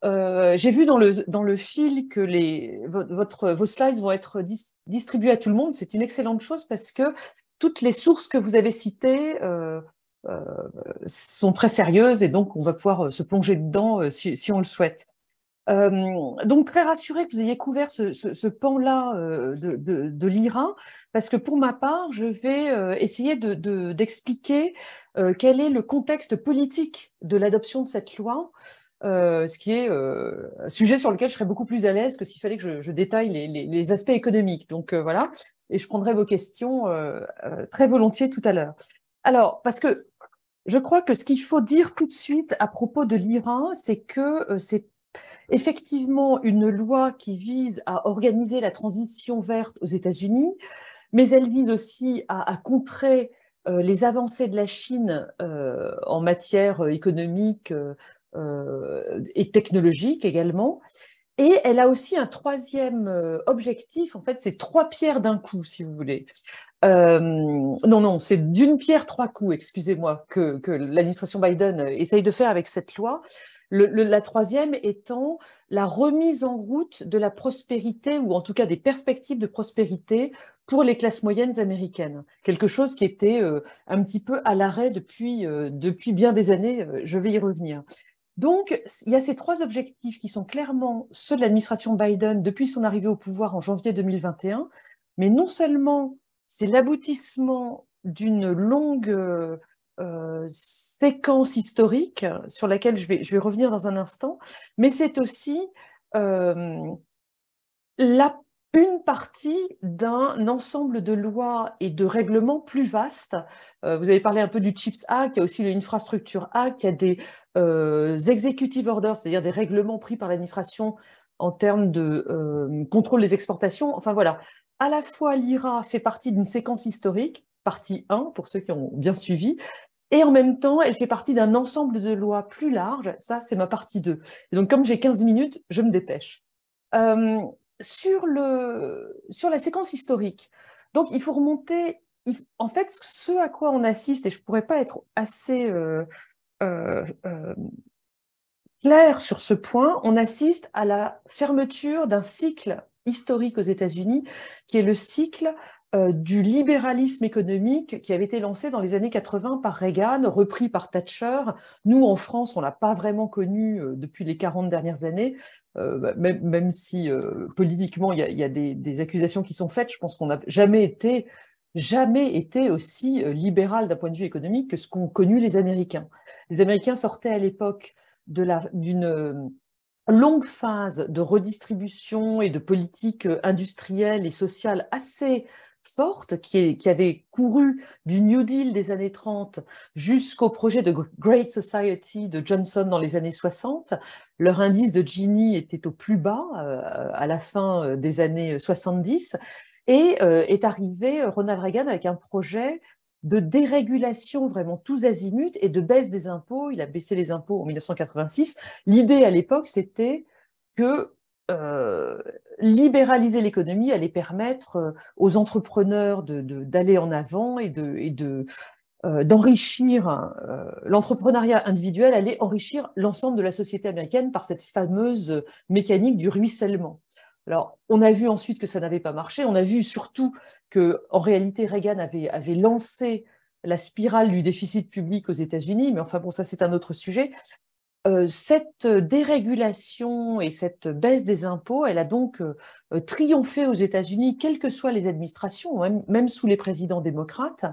J'ai vu dans le fil que vos slides vont être distribués à tout le monde. C'est une excellente chose parce que toutes les sources que vous avez citées sont très sérieuses et donc on va pouvoir se plonger dedans si on le souhaite. Donc, très rassurée que vous ayez couvert ce pan-là de l'IRA, parce que pour ma part, je vais essayer d'expliquer quel est le contexte politique de l'adoption de cette loi, ce qui est un sujet sur lequel je serais beaucoup plus à l'aise que s'il fallait que je détaille les aspects économiques. Donc, voilà, et je prendrai vos questions très volontiers tout à l'heure. Alors, parce que je crois que ce qu'il faut dire tout de suite à propos de l'IRA, c'est que c'est effectivement une loi qui vise à organiser la transition verte aux États-Unis, mais elle vise aussi à contrer les avancées de la Chine en matière économique et technologique également. Et elle a aussi un troisième objectif, en fait, c'est 3 pierres d'un coup, si vous voulez. Non, c'est d'une pierre 3 coups, excusez-moi, que l'administration Biden essaye de faire avec cette loi. La troisième étant la remise en route de la prospérité, ou en tout cas des perspectives de prospérité pour les classes moyennes américaines. Quelque chose qui était un petit peu à l'arrêt depuis bien des années, je vais y revenir. Donc, il y a ces 3 objectifs qui sont clairement ceux de l'administration Biden depuis son arrivée au pouvoir en janvier 2021, mais non seulement c'est l'aboutissement d'une longue séquence historique sur laquelle je vais revenir dans un instant, mais c'est aussi une partie d'un ensemble de lois et de règlements plus vastes. Vous avez parlé un peu du CHIPS Act, il y a aussi l'Infrastructure Act, il y a des executive orders, c'est-à-dire des règlements pris par l'administration en termes de contrôle des exportations. Enfin voilà, à la fois l'IRA fait partie d'une séquence historique, partie 1 pour ceux qui ont bien suivi, et en même temps, elle fait partie d'un ensemble de lois plus large. Ça, c'est ma partie 2. Et donc, comme j'ai 15 minutes, je me dépêche. Sur la séquence historique, donc il faut remonter. En fait, ce à quoi on assiste, et je ne pourrais pas être assez claire sur ce point, on assiste à la fermeture d'un cycle historique aux États-Unis, qui est le cycle du libéralisme économique qui avait été lancé dans les années 80 par Reagan, repris par Thatcher. Nous, en France, on ne l'a pas vraiment connu depuis les 40 dernières années, même si politiquement, il y a des accusations qui sont faites. Je pense qu'on n'a jamais été aussi libéral d'un point de vue économique que ce qu'ont connu les Américains. Les Américains sortaient à l'époque d'une longue phase de redistribution et de politique industrielle et sociale assez forte qui avait couru du New Deal des années 30 jusqu'au projet de Great Society de Johnson dans les années 60. Leur indice de Gini était au plus bas à la fin des années 70 et est arrivé Ronald Reagan avec un projet de dérégulation vraiment tous azimuts et de baisse des impôts. Il a baissé les impôts en 1986. L'idée à l'époque, c'était que libéraliser l'économie allait permettre aux entrepreneurs d'aller en avant et d'enrichir l'entrepreneuriat individuel, allait enrichir l'ensemble de la société américaine par cette fameuse mécanique du ruissellement. Alors, on a vu ensuite que ça n'avait pas marché. On a vu surtout qu'en réalité, Reagan avait lancé la spirale du déficit public aux États-Unis, mais enfin bon, ça c'est un autre sujet. Cette dérégulation et cette baisse des impôts, elle a donc triomphé aux États-Unis, quelles que soient les administrations, même sous les présidents démocrates.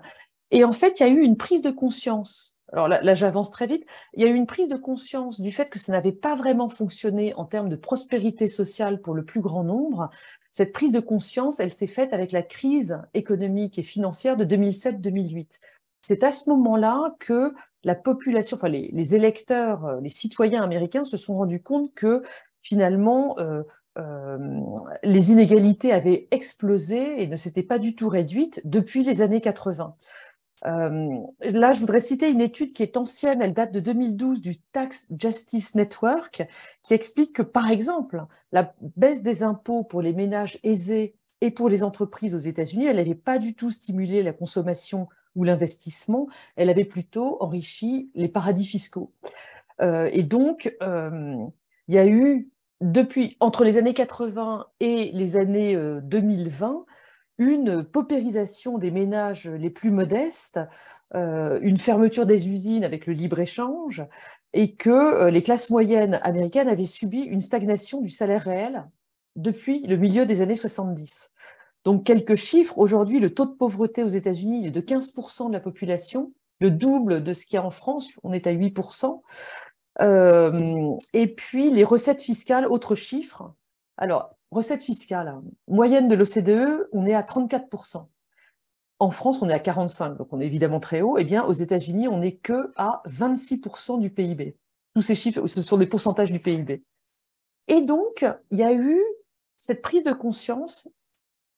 Et en fait, il y a eu une prise de conscience. Alors là j'avance très vite. Il y a eu une prise de conscience du fait que ça n'avait pas vraiment fonctionné en termes de prospérité sociale pour le plus grand nombre. Cette prise de conscience, elle s'est faite avec la crise économique et financière de 2007-2008. C'est à ce moment-là que la population, enfin les électeurs, les citoyens américains se sont rendus compte que finalement les inégalités avaient explosé et ne s'étaient pas du tout réduites depuis les années 80. Là, je voudrais citer une étude qui est ancienne, elle date de 2012 du Tax Justice Network, qui explique que, par exemple, la baisse des impôts pour les ménages aisés et pour les entreprises aux États-Unis, elle n'avait pas du tout stimulé la consommation ou l'investissement, elle avait plutôt enrichi les paradis fiscaux. Et donc, il y a eu, entre les années 80 et les années 2020, une paupérisation des ménages les plus modestes, une fermeture des usines avec le libre-échange, et que les classes moyennes américaines avaient subi une stagnation du salaire réel depuis le milieu des années 70. Donc, quelques chiffres. Aujourd'hui, le taux de pauvreté aux États-Unis est de 15% de la population, le double de ce qu'il y a en France, on est à 8%. Et puis, les recettes fiscales, autre chiffre. Alors, recettes fiscales, moyenne de l'OCDE, on est à 34%. En France, on est à 45%, donc on est évidemment très haut. Eh bien, aux États-Unis, on n'est que à 26% du PIB. Tous ces chiffres, ce sont des pourcentages du PIB. Et donc, il y a eu cette prise de conscience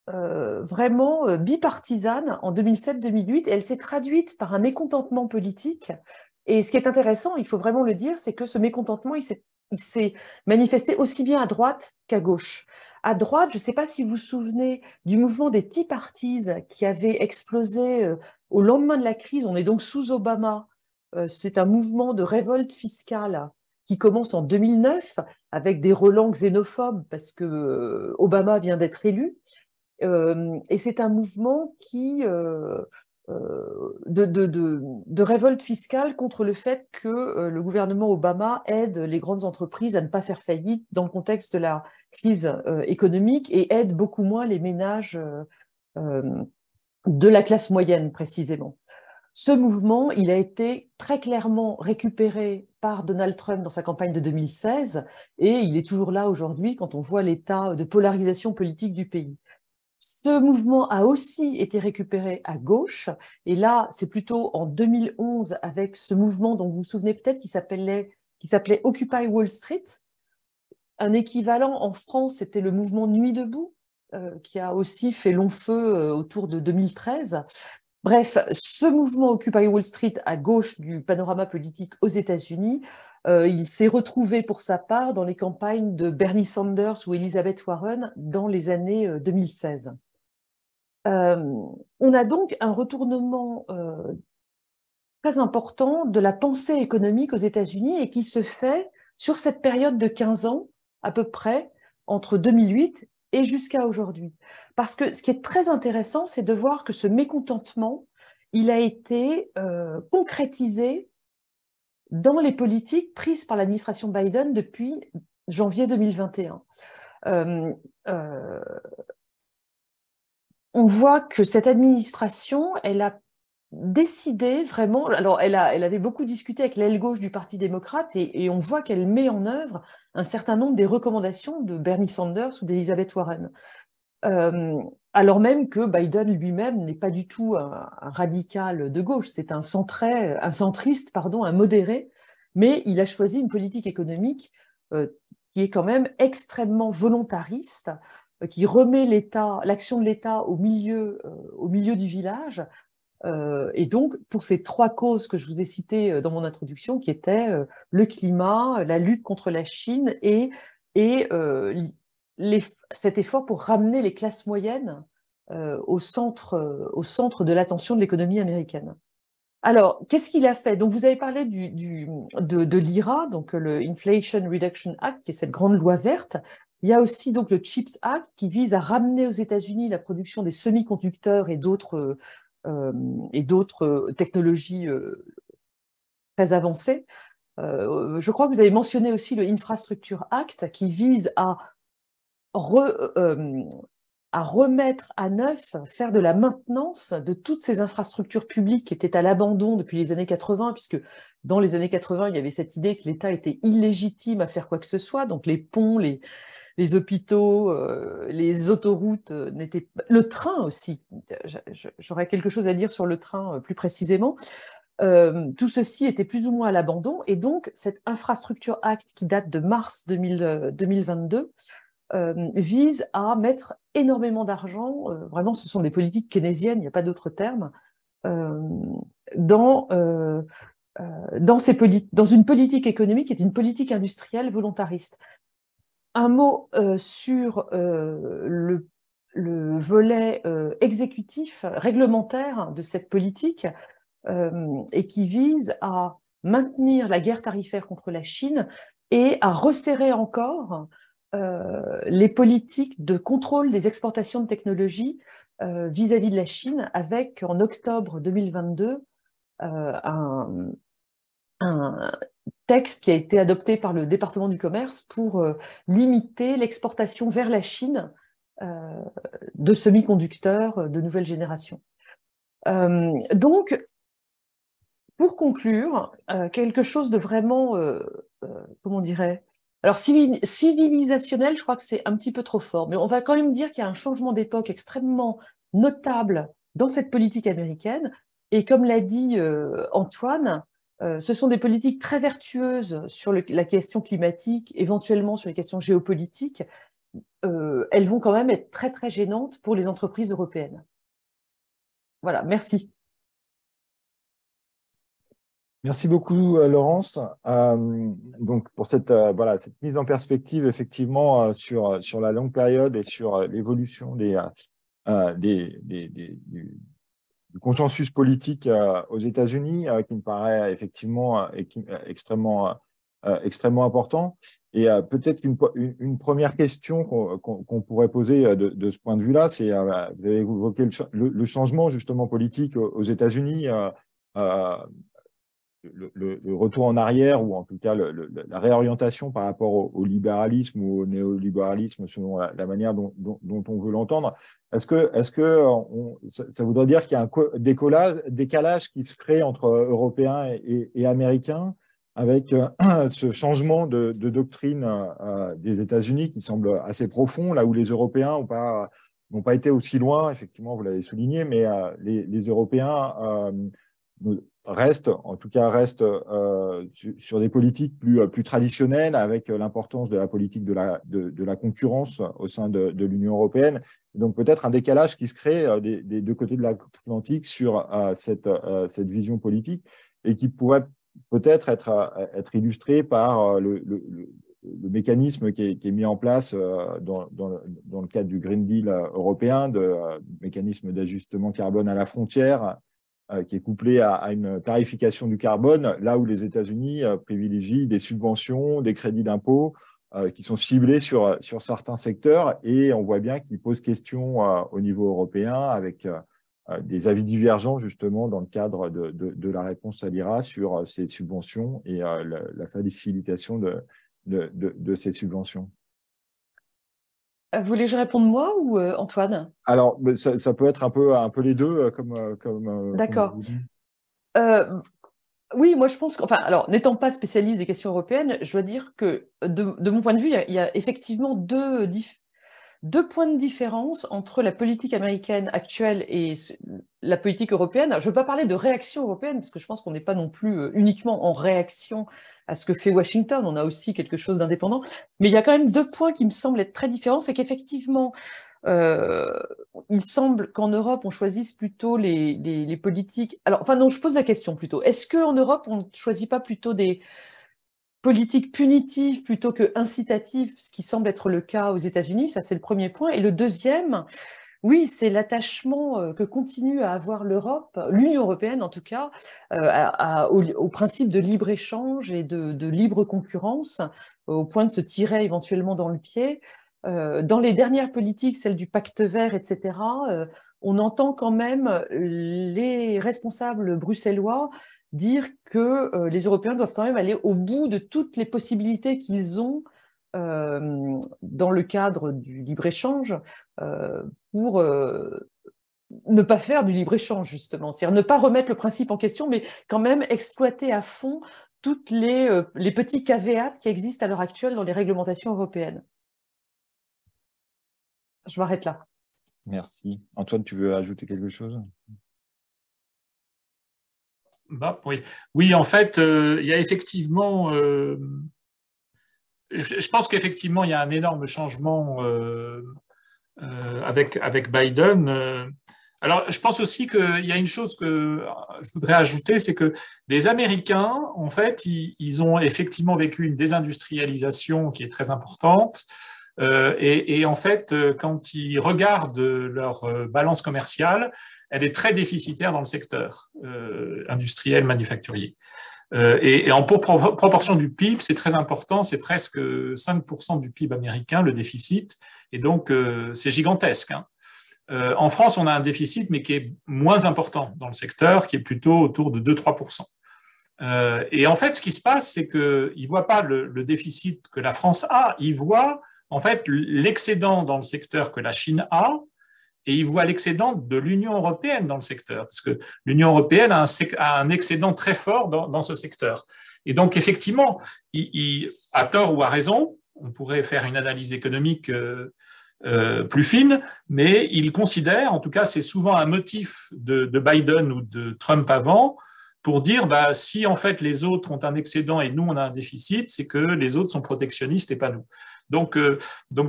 vraiment bipartisane en 2007-2008, et elle s'est traduite par un mécontentement politique. Et ce qui est intéressant, il faut vraiment le dire, c'est que ce mécontentement, il s'est manifesté aussi bien à droite qu'à gauche. À droite, je ne sais pas si vous vous souvenez du mouvement des Tea Parties qui avait explosé au lendemain de la crise. On est donc sous Obama. C'est un mouvement de révolte fiscale qui commence en 2009 avec des relents xénophobes parce que Obama vient d'être élu. Et c'est un mouvement qui, de révolte fiscale contre le fait que le gouvernement Obama aide les grandes entreprises à ne pas faire faillite dans le contexte de la crise économique et aide beaucoup moins les ménages de la classe moyenne, précisément. Ce mouvement, il a été très clairement récupéré par Donald Trump dans sa campagne de 2016 et il est toujours là aujourd'hui quand on voit l'état de polarisation politique du pays. Ce mouvement a aussi été récupéré à gauche, et là, c'est plutôt en 2011 avec ce mouvement dont vous vous souvenez peut-être qui s'appelait Occupy Wall Street. Un équivalent en France, c'était le mouvement Nuit debout, qui a aussi fait long feu autour de 2013. Bref, ce mouvement Occupy Wall Street à gauche du panorama politique aux États-Unis, il s'est retrouvé pour sa part dans les campagnes de Bernie Sanders ou Elizabeth Warren dans les années 2016. On a donc un retournement très important de la pensée économique aux États-Unis et qui se fait sur cette période de 15 ans, à peu près, entre 2008 et jusqu'à aujourd'hui. Parce que ce qui est très intéressant, c'est de voir que ce mécontentement, il a été concrétisé dans les politiques prises par l'administration Biden depuis janvier 2021. On voit que cette administration, elle a décidé vraiment, alors elle avait beaucoup discuté avec l'aile gauche du Parti démocrate et on voit qu'elle met en œuvre un certain nombre des recommandations de Bernie Sanders ou d'Elizabeth Warren. Alors même que Biden lui-même n'est pas du tout un radical de gauche, c'est un centriste, un modéré, mais il a choisi une politique économique qui est quand même extrêmement volontariste, qui remet l'action de l'État au milieu du village. Et donc, pour ces trois causes que je vous ai citées dans mon introduction, qui étaient le climat, la lutte contre la Chine et cet effort pour ramener les classes moyennes au centre de l'attention de l'économie américaine. Alors, qu'est-ce qu'il a fait? Donc, vous avez parlé de l'IRA, donc le Inflation Reduction Act, qui est cette grande loi verte. Il y a aussi donc le CHIPS Act, qui vise à ramener aux États-Unis la production des semi-conducteurs et d'autres technologies très avancées. Je crois que vous avez mentionné aussi le Infrastructure Act, qui vise à remettre à neuf, faire de la maintenance de toutes ces infrastructures publiques qui étaient à l'abandon depuis les années 80, puisque dans les années 80, il y avait cette idée que l'État était illégitime à faire quoi que ce soit, donc les ponts, les hôpitaux, les autoroutes, le train aussi. J'aurais quelque chose à dire sur le train plus précisément. Tout ceci était plus ou moins à l'abandon, et donc cette Infrastructure Act qui date de mars 2022 vise à mettre énormément d'argent, vraiment ce sont des politiques keynésiennes, il n'y a pas d'autre terme, dans une politique économique qui est une politique industrielle volontariste. Un mot sur le volet exécutif, réglementaire de cette politique, et qui vise à maintenir la guerre tarifaire contre la Chine et à resserrer encore les politiques de contrôle des exportations de technologies vis-à-vis de la Chine, avec en octobre 2022 texte qui a été adopté par le département du commerce pour limiter l'exportation vers la Chine de semi-conducteurs de nouvelle génération. Donc, pour conclure, quelque chose de vraiment, comment dirais, alors civilisationnel, je crois que c'est un petit peu trop fort, mais on va quand même dire qu'il y a un changement d'époque extrêmement notable dans cette politique américaine. Et comme l'a dit Antoine, ce sont des politiques très vertueuses sur la question climatique, éventuellement sur les questions géopolitiques. Elles vont quand même être très, très gênantes pour les entreprises européennes. Voilà, merci. Merci beaucoup, Laurence. Donc pour cette mise en perspective, effectivement, sur la longue période et sur l'évolution du consensus politique aux États-Unis, qui me paraît effectivement extrêmement important. Et peut-être une première question qu'on pourrait poser de ce point de vue-là, c'est, vous avez évoqué le changement justement politique aux États-Unis, le retour en arrière, ou en tout cas la réorientation par rapport au libéralisme ou au néolibéralisme, selon la manière dont on veut l'entendre. Est-ce que ça voudrait dire qu'il y a un décalage qui se crée entre Européens et Américains, avec ce changement de doctrine des États-Unis qui semble assez profond, là où les Européens n'ont pas été aussi loin, effectivement, vous l'avez souligné, mais les Européens restent sur des politiques plus traditionnelles, avec l'importance de la politique de la concurrence au sein de l'Union européenne. Donc peut-être un décalage qui se crée des deux côtés de l'Atlantique sur cette vision politique, et qui pourrait peut-être être illustré par le mécanisme qui est mis en place dans le cadre du Green Deal européen, mécanisme d'ajustement carbone à la frontière, qui est couplé à une tarification du carbone, là où les États-Unis privilégient des subventions, des crédits d'impôt qui sont ciblés sur certains secteurs, et on voit bien qu'ils posent question au niveau européen, avec des avis divergents justement dans le cadre de la réponse à l'IRA sur ces subventions et la facilitation de ces subventions. Voulez-je répondre moi ou Antoine? Alors, ça peut être un peu les deux, comme D'accord. Oui, moi je pense qu'enfin, alors n'étant pas spécialiste des questions européennes, je dois dire que de mon point de vue, il y a effectivement deux points de différence entre la politique américaine actuelle et la politique européenne. Je ne veux pas parler de réaction européenne, parce que je pense qu'on n'est pas non plus uniquement en réaction à ce que fait Washington, on a aussi quelque chose d'indépendant. Mais il y a quand même deux points qui me semblent être très différents. C'est qu'effectivement, il semble qu'en Europe, on choisisse plutôt les politiques... Alors, enfin non, je pose la question plutôt. Est-ce qu'en Europe, on ne choisit pas plutôt des politique punitive plutôt que incitative, ce qui semble être le cas aux États-Unis? Ça, c'est le premier point. Et le deuxième, oui, c'est l'attachement que continue à avoir l'Europe, l'Union européenne en tout cas, au principe de libre-échange et de libre concurrence, au point de se tirer éventuellement dans le pied. Dans les dernières politiques, celles du pacte vert, etc., on entend quand même les responsables bruxellois dire que les Européens doivent quand même aller au bout de toutes les possibilités qu'ils ont dans le cadre du libre-échange pour ne pas faire du libre-échange, justement. C'est-à-dire ne pas remettre le principe en question, mais quand même exploiter à fond toutes les petits caveats qui existent à l'heure actuelle dans les réglementations européennes. Je m'arrête là. Merci. Antoine, tu veux ajouter quelque chose? Oui, en fait, il y a effectivement... je pense qu'effectivement, il y a un énorme changement avec Biden. Alors, je pense aussi qu'il y a une chose que je voudrais ajouter, c'est que les Américains, en fait, ils ont effectivement vécu une désindustrialisation qui est très importante. Et en fait, quand ils regardent leur balance commerciale, elle est très déficitaire dans le secteur industriel, manufacturier. Et en proportion du PIB, c'est très important, c'est presque 5% du PIB américain, le déficit, et donc c'est gigantesque. Hein. En France, on a un déficit, mais qui est moins important dans le secteur, qui est plutôt autour de 2-3%. Et en fait, ce qui se passe, c'est qu'ils ne voient pas le déficit que la France a, ils voient en fait l'excédent dans le secteur que la Chine a, et ils voient l'excédent de l'Union européenne dans le secteur, parce que l'Union européenne a un excédent très fort dans ce secteur. Et donc, effectivement, à tort ou à raison, on pourrait faire une analyse économique plus fine, mais ils considèrent, en tout cas, c'est souvent un motif de Biden ou de Trump avant, pour dire si en fait les autres ont un excédent et nous on a un déficit, c'est que les autres sont protectionnistes et pas nous. Donc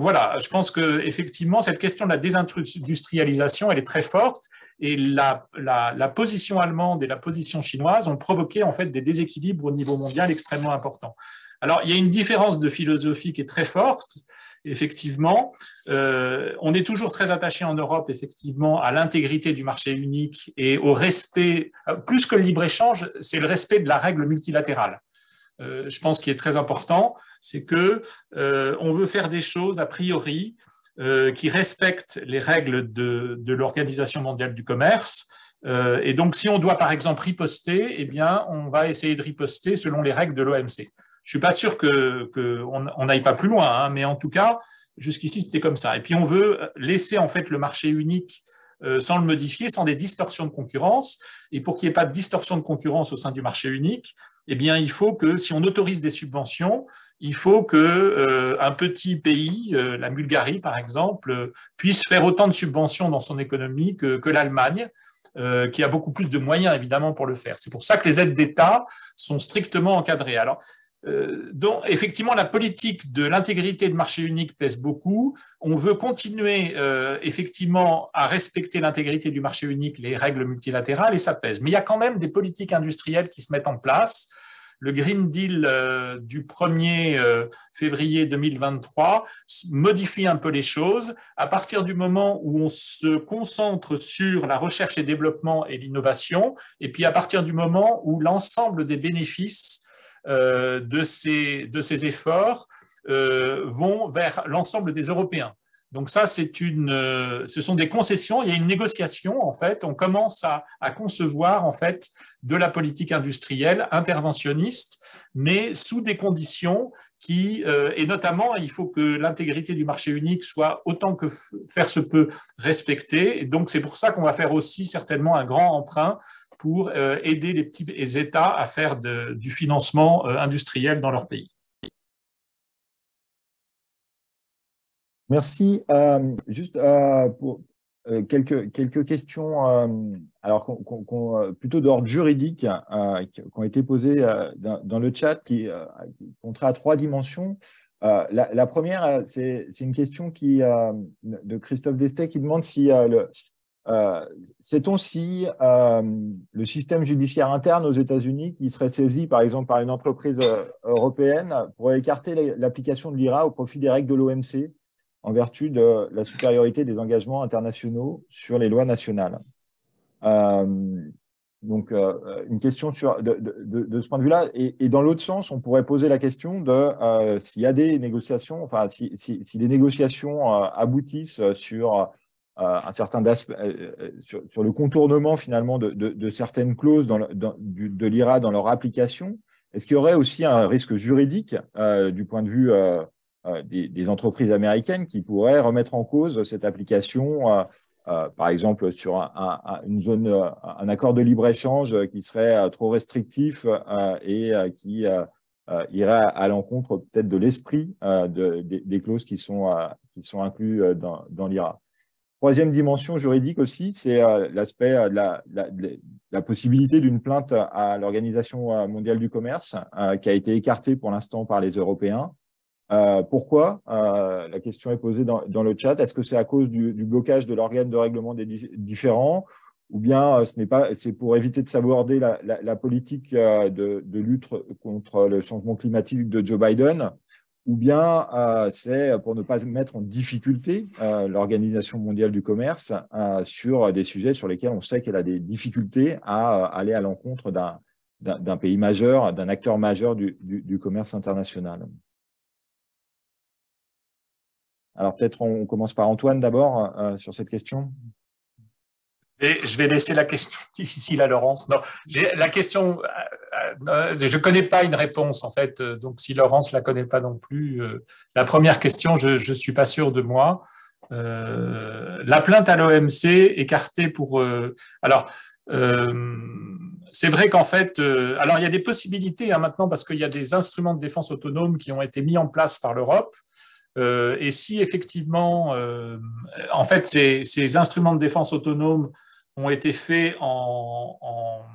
voilà, je pense que effectivement cette question de la désindustrialisation elle est très forte et la position allemande et la position chinoise ont provoqué en fait des déséquilibres au niveau mondial extrêmement importants. Alors, il y a une différence de philosophie qui est très forte, effectivement. On est toujours très attaché en Europe, effectivement, à l'intégrité du marché unique et au respect, plus que le libre-échange, c'est le respect de la règle multilatérale. Je pense qu'il est très important, c'est que on veut faire des choses a priori qui respectent les règles de l'Organisation mondiale du commerce. Et donc, si on doit, par exemple, riposter, eh bien, on va essayer de riposter selon les règles de l'OMC. Je suis pas sûr qu'on n'aille pas plus loin, hein, mais en tout cas, jusqu'ici, c'était comme ça. Et puis, on veut laisser en fait le marché unique sans le modifier, sans des distorsions de concurrence. Et pour qu'il n'y ait pas de distorsion de concurrence au sein du marché unique, eh bien, il faut que, si on autorise des subventions, il faut qu'un petit pays, la Bulgarie par exemple, puisse faire autant de subventions dans son économie que l'Allemagne, qui a beaucoup plus de moyens évidemment pour le faire. C'est pour ça que les aides d'État sont strictement encadrées. Alors, donc, effectivement, la politique de l'intégrité de marché unique pèse beaucoup. On veut continuer effectivement à respecter l'intégrité du marché unique, les règles multilatérales, et ça pèse. Mais il y a quand même des politiques industrielles qui se mettent en place. Le Green Deal du 1er février 2023 modifie un peu les choses. À partir du moment où on se concentre sur la recherche et développement et l'innovation, et puis à partir du moment où l'ensemble des bénéfices de ces efforts vont vers l'ensemble des Européens. Donc ça, ce sont des concessions, il y a une négociation en fait, on commence à concevoir en fait de la politique industrielle interventionniste, mais sous des conditions et notamment, il faut que l'intégrité du marché unique soit autant que faire se peut respectée. Et donc c'est pour ça qu'on va faire aussi certainement un grand emprunt pour aider les petits États à faire du financement industriel dans leur pays. Merci. Juste pour quelques questions alors plutôt d'ordre juridique qui ont été posées dans le chat qui ont trait à 3 dimensions. La première, c'est une question de Christophe Destet qui demande si sait-on si le système judiciaire interne aux États-Unis qui serait saisi par exemple par une entreprise européenne pourrait écarter l'application de l'IRA au profit des règles de l'OMC en vertu de la supériorité des engagements internationaux sur les lois nationales. Donc, une question de ce point de vue-là. Et dans l'autre sens, on pourrait poser la question de s'il y a des négociations, enfin, si les négociations aboutissent sur un certain sur le contournement finalement de certaines clauses de l'IRA dans leur application, est-ce qu'il y aurait aussi un risque juridique du point de vue des entreprises américaines qui pourraient remettre en cause cette application, par exemple sur un accord de libre-échange qui serait trop restrictif et qui irait à l'encontre peut-être de l'esprit des clauses qui sont incluses dans l'IRA. Troisième dimension juridique aussi, c'est l'aspect de la possibilité d'une plainte à l'Organisation mondiale du commerce qui a été écartée pour l'instant par les Européens. Pourquoi? La question est posée dans le chat. Est-ce que c'est à cause du blocage de l'organe de règlement des différends ou bien c'est pour éviter de saborder la politique de lutte contre le changement climatique de Joe Biden, ou bien c'est pour ne pas mettre en difficulté l'Organisation mondiale du commerce sur des sujets sur lesquels on sait qu'elle a des difficultés à aller à l'encontre d'un pays majeur, d'un acteur majeur du commerce international. Alors peut-être on commence par Antoine d'abord sur cette question. Et je vais laisser la question difficile à Laurence. Non, la question, je ne connais pas une réponse, en fait. Donc, si Laurence ne la connaît pas non plus, la première question, je ne suis pas sûr de moi. La plainte à l'OMC écartée pour... c'est vrai qu'en fait, alors il y a des possibilités maintenant parce qu'il y a des instruments de défense autonome qui ont été mis en place par l'Europe. Et si effectivement, en fait, ces instruments de défense autonome ont été faits en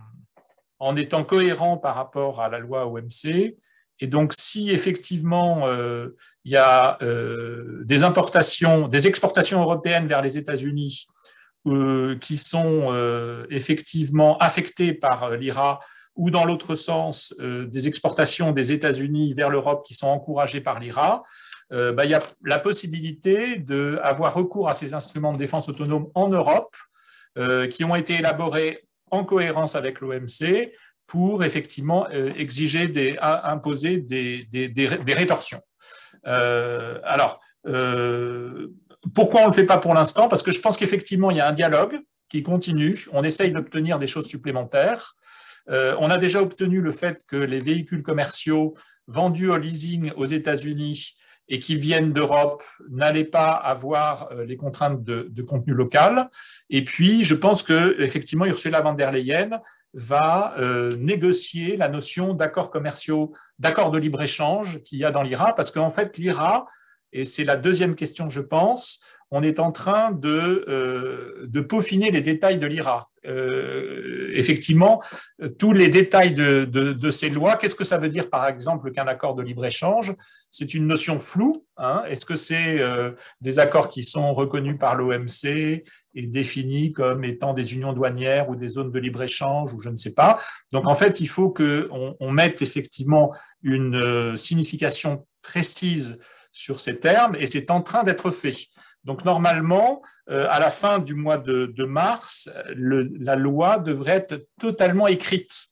étant cohérents par rapport à la loi OMC, et donc si effectivement il y a des exportations européennes vers les États-Unis qui sont effectivement affectées par l'IRA, ou dans l'autre sens, des exportations des États-Unis vers l'Europe qui sont encouragées par l'IRA, il y a la possibilité d'avoir recours à ces instruments de défense autonome en Europe, qui ont été élaborés en cohérence avec l'OMC pour effectivement imposer des rétorsions. Pourquoi on ne le fait pas pour l'instant? Parce que je pense qu'effectivement, il y a un dialogue qui continue. On essaye d'obtenir des choses supplémentaires. On a déjà obtenu le fait que les véhicules commerciaux vendus au leasing aux États-Unis et qui viennent d'Europe n'allaient pas avoir les contraintes de contenu local. Et puis, je pense qu'effectivement, Ursula von der Leyen va négocier la notion d'accords commerciaux, d'accords de libre-échange qu'il y a dans l'IRA, parce qu'en fait, l'IRA, et c'est la deuxième question, je pense, on est en train de peaufiner les détails de l'IRA. Effectivement, tous les détails de ces lois, qu'est-ce que ça veut dire, par exemple, qu'un accord de libre-échange? C'est une notion floue. Hein. Est-ce que c'est des accords qui sont reconnus par l'OMC et définis comme étant des unions douanières ou des zones de libre-échange, ou je ne sais pas. Donc, en fait, il faut qu'on mette effectivement une signification précise sur ces termes, et c'est en train d'être fait. Donc, normalement, à la fin du mois de mars, la loi devrait être totalement écrite.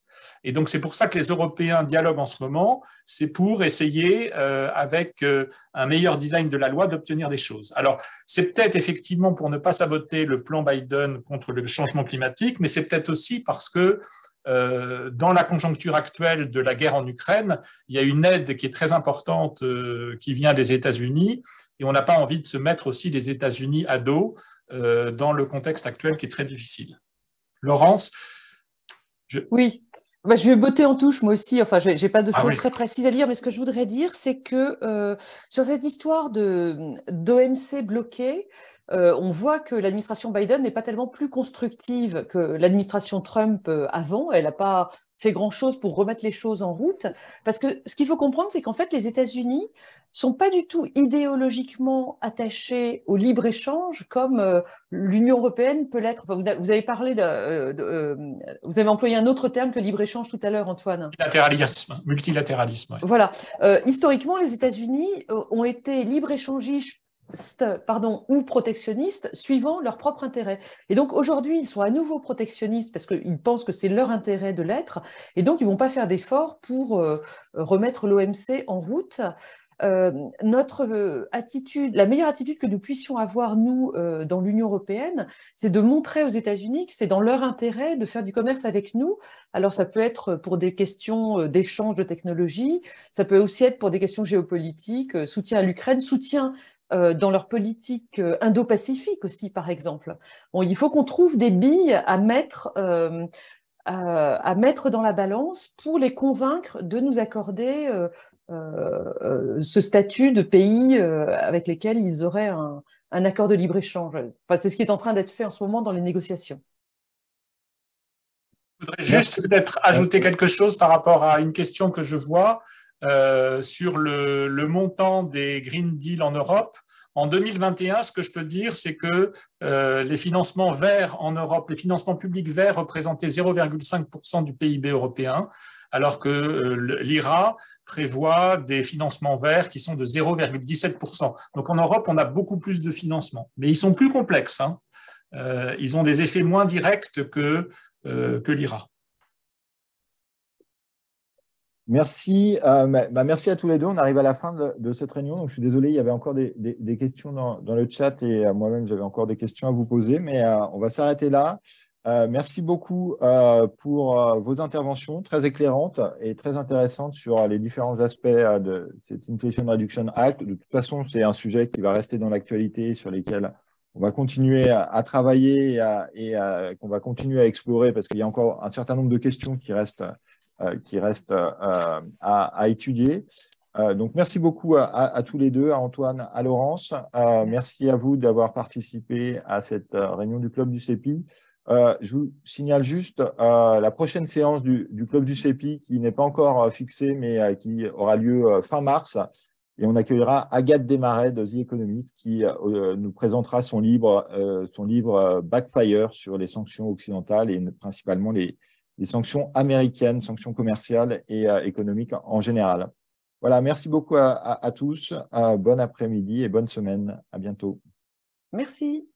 Et donc, c'est pour ça que les Européens dialoguent en ce moment, c'est pour essayer, avec un meilleur design de la loi, d'obtenir des choses. Alors, c'est peut-être effectivement pour ne pas saboter le plan Biden contre le changement climatique, mais c'est peut-être aussi parce que dans la conjoncture actuelle de la guerre en Ukraine, il y a une aide qui est très importante qui vient des États-Unis, et on n'a pas envie de se mettre aussi les États-Unis à dos dans le contexte actuel qui est très difficile. Laurence? Oui, bah, je vais botter en touche moi aussi, enfin je n'ai pas de choses très précises à dire, mais ce que je voudrais dire, c'est que sur cette histoire d'OMC bloqué, on voit que l'administration Biden n'est pas tellement plus constructive que l'administration Trump avant. Elle n'a pas fait grand-chose pour remettre les choses en route. Parce que ce qu'il faut comprendre, c'est qu'en fait, les États-Unis sont pas du tout idéologiquement attachés au libre-échange comme l'Union européenne peut l'être. Enfin, vous avez parlé vous avez employé un autre terme que libre-échange tout à l'heure, Antoine. Multilatéralisme. Ouais. Voilà. Historiquement, les États-Unis ont été libre-échangistes ou protectionnistes suivant leur propre intérêt. Et donc aujourd'hui, ils sont à nouveau protectionnistes parce qu'ils pensent que c'est leur intérêt de l'être, et donc ils ne vont pas faire d'efforts pour remettre l'OMC en route. Notre attitude, la meilleure attitude que nous puissions avoir, nous, dans l'Union européenne, c'est de montrer aux États-Unis que c'est dans leur intérêt de faire du commerce avec nous. Alors, ça peut être pour des questions d'échange de technologies, ça peut aussi être pour des questions géopolitiques, soutien à l'Ukraine, soutien dans leur politique indo-pacifique aussi, par exemple. Bon, il faut qu'on trouve des billes à mettre dans la balance pour les convaincre de nous accorder ce statut de pays avec lesquels ils auraient un accord de libre-échange. Enfin, c'est ce qui est en train d'être fait en ce moment dans les négociations. Je voudrais juste peut-être ajouter quelque chose par rapport à une question que je vois sur le montant des Green Deal en Europe. En 2021, ce que je peux dire, c'est que les financements verts en Europe, les financements publics verts représentaient 0,5% du PIB européen, alors que l'IRA prévoit des financements verts qui sont de 0,17%. Donc en Europe, on a beaucoup plus de financements, mais ils sont plus complexes. Hein. Ils ont des effets moins directs que l'IRA. Merci. Merci à tous les deux. On arrive à la fin de cette réunion. Donc, je suis désolé, il y avait encore des questions dans le chat et moi-même, j'avais encore des questions à vous poser, mais on va s'arrêter là. Merci beaucoup pour vos interventions très éclairantes et très intéressantes sur les différents aspects de cette Inflation Reduction Act. De toute façon, c'est un sujet qui va rester dans l'actualité, sur lesquels on va continuer à travailler et qu'on va continuer à explorer parce qu'il y a encore un certain nombre de questions qui restent à étudier. Donc, merci beaucoup à tous les deux, à Antoine, à Laurence. Merci à vous d'avoir participé à cette réunion du Club du CEPI. Je vous signale juste la prochaine séance du Club du CEPI qui n'est pas encore fixée, mais qui aura lieu fin mars. Et on accueillera Agathe Desmarais de The Economist qui nous présentera son livre Backfire sur les sanctions occidentales et principalement les sanctions américaines, sanctions commerciales et économiques en général. Voilà, merci beaucoup à tous. Bon après-midi et bonne semaine. À bientôt. Merci.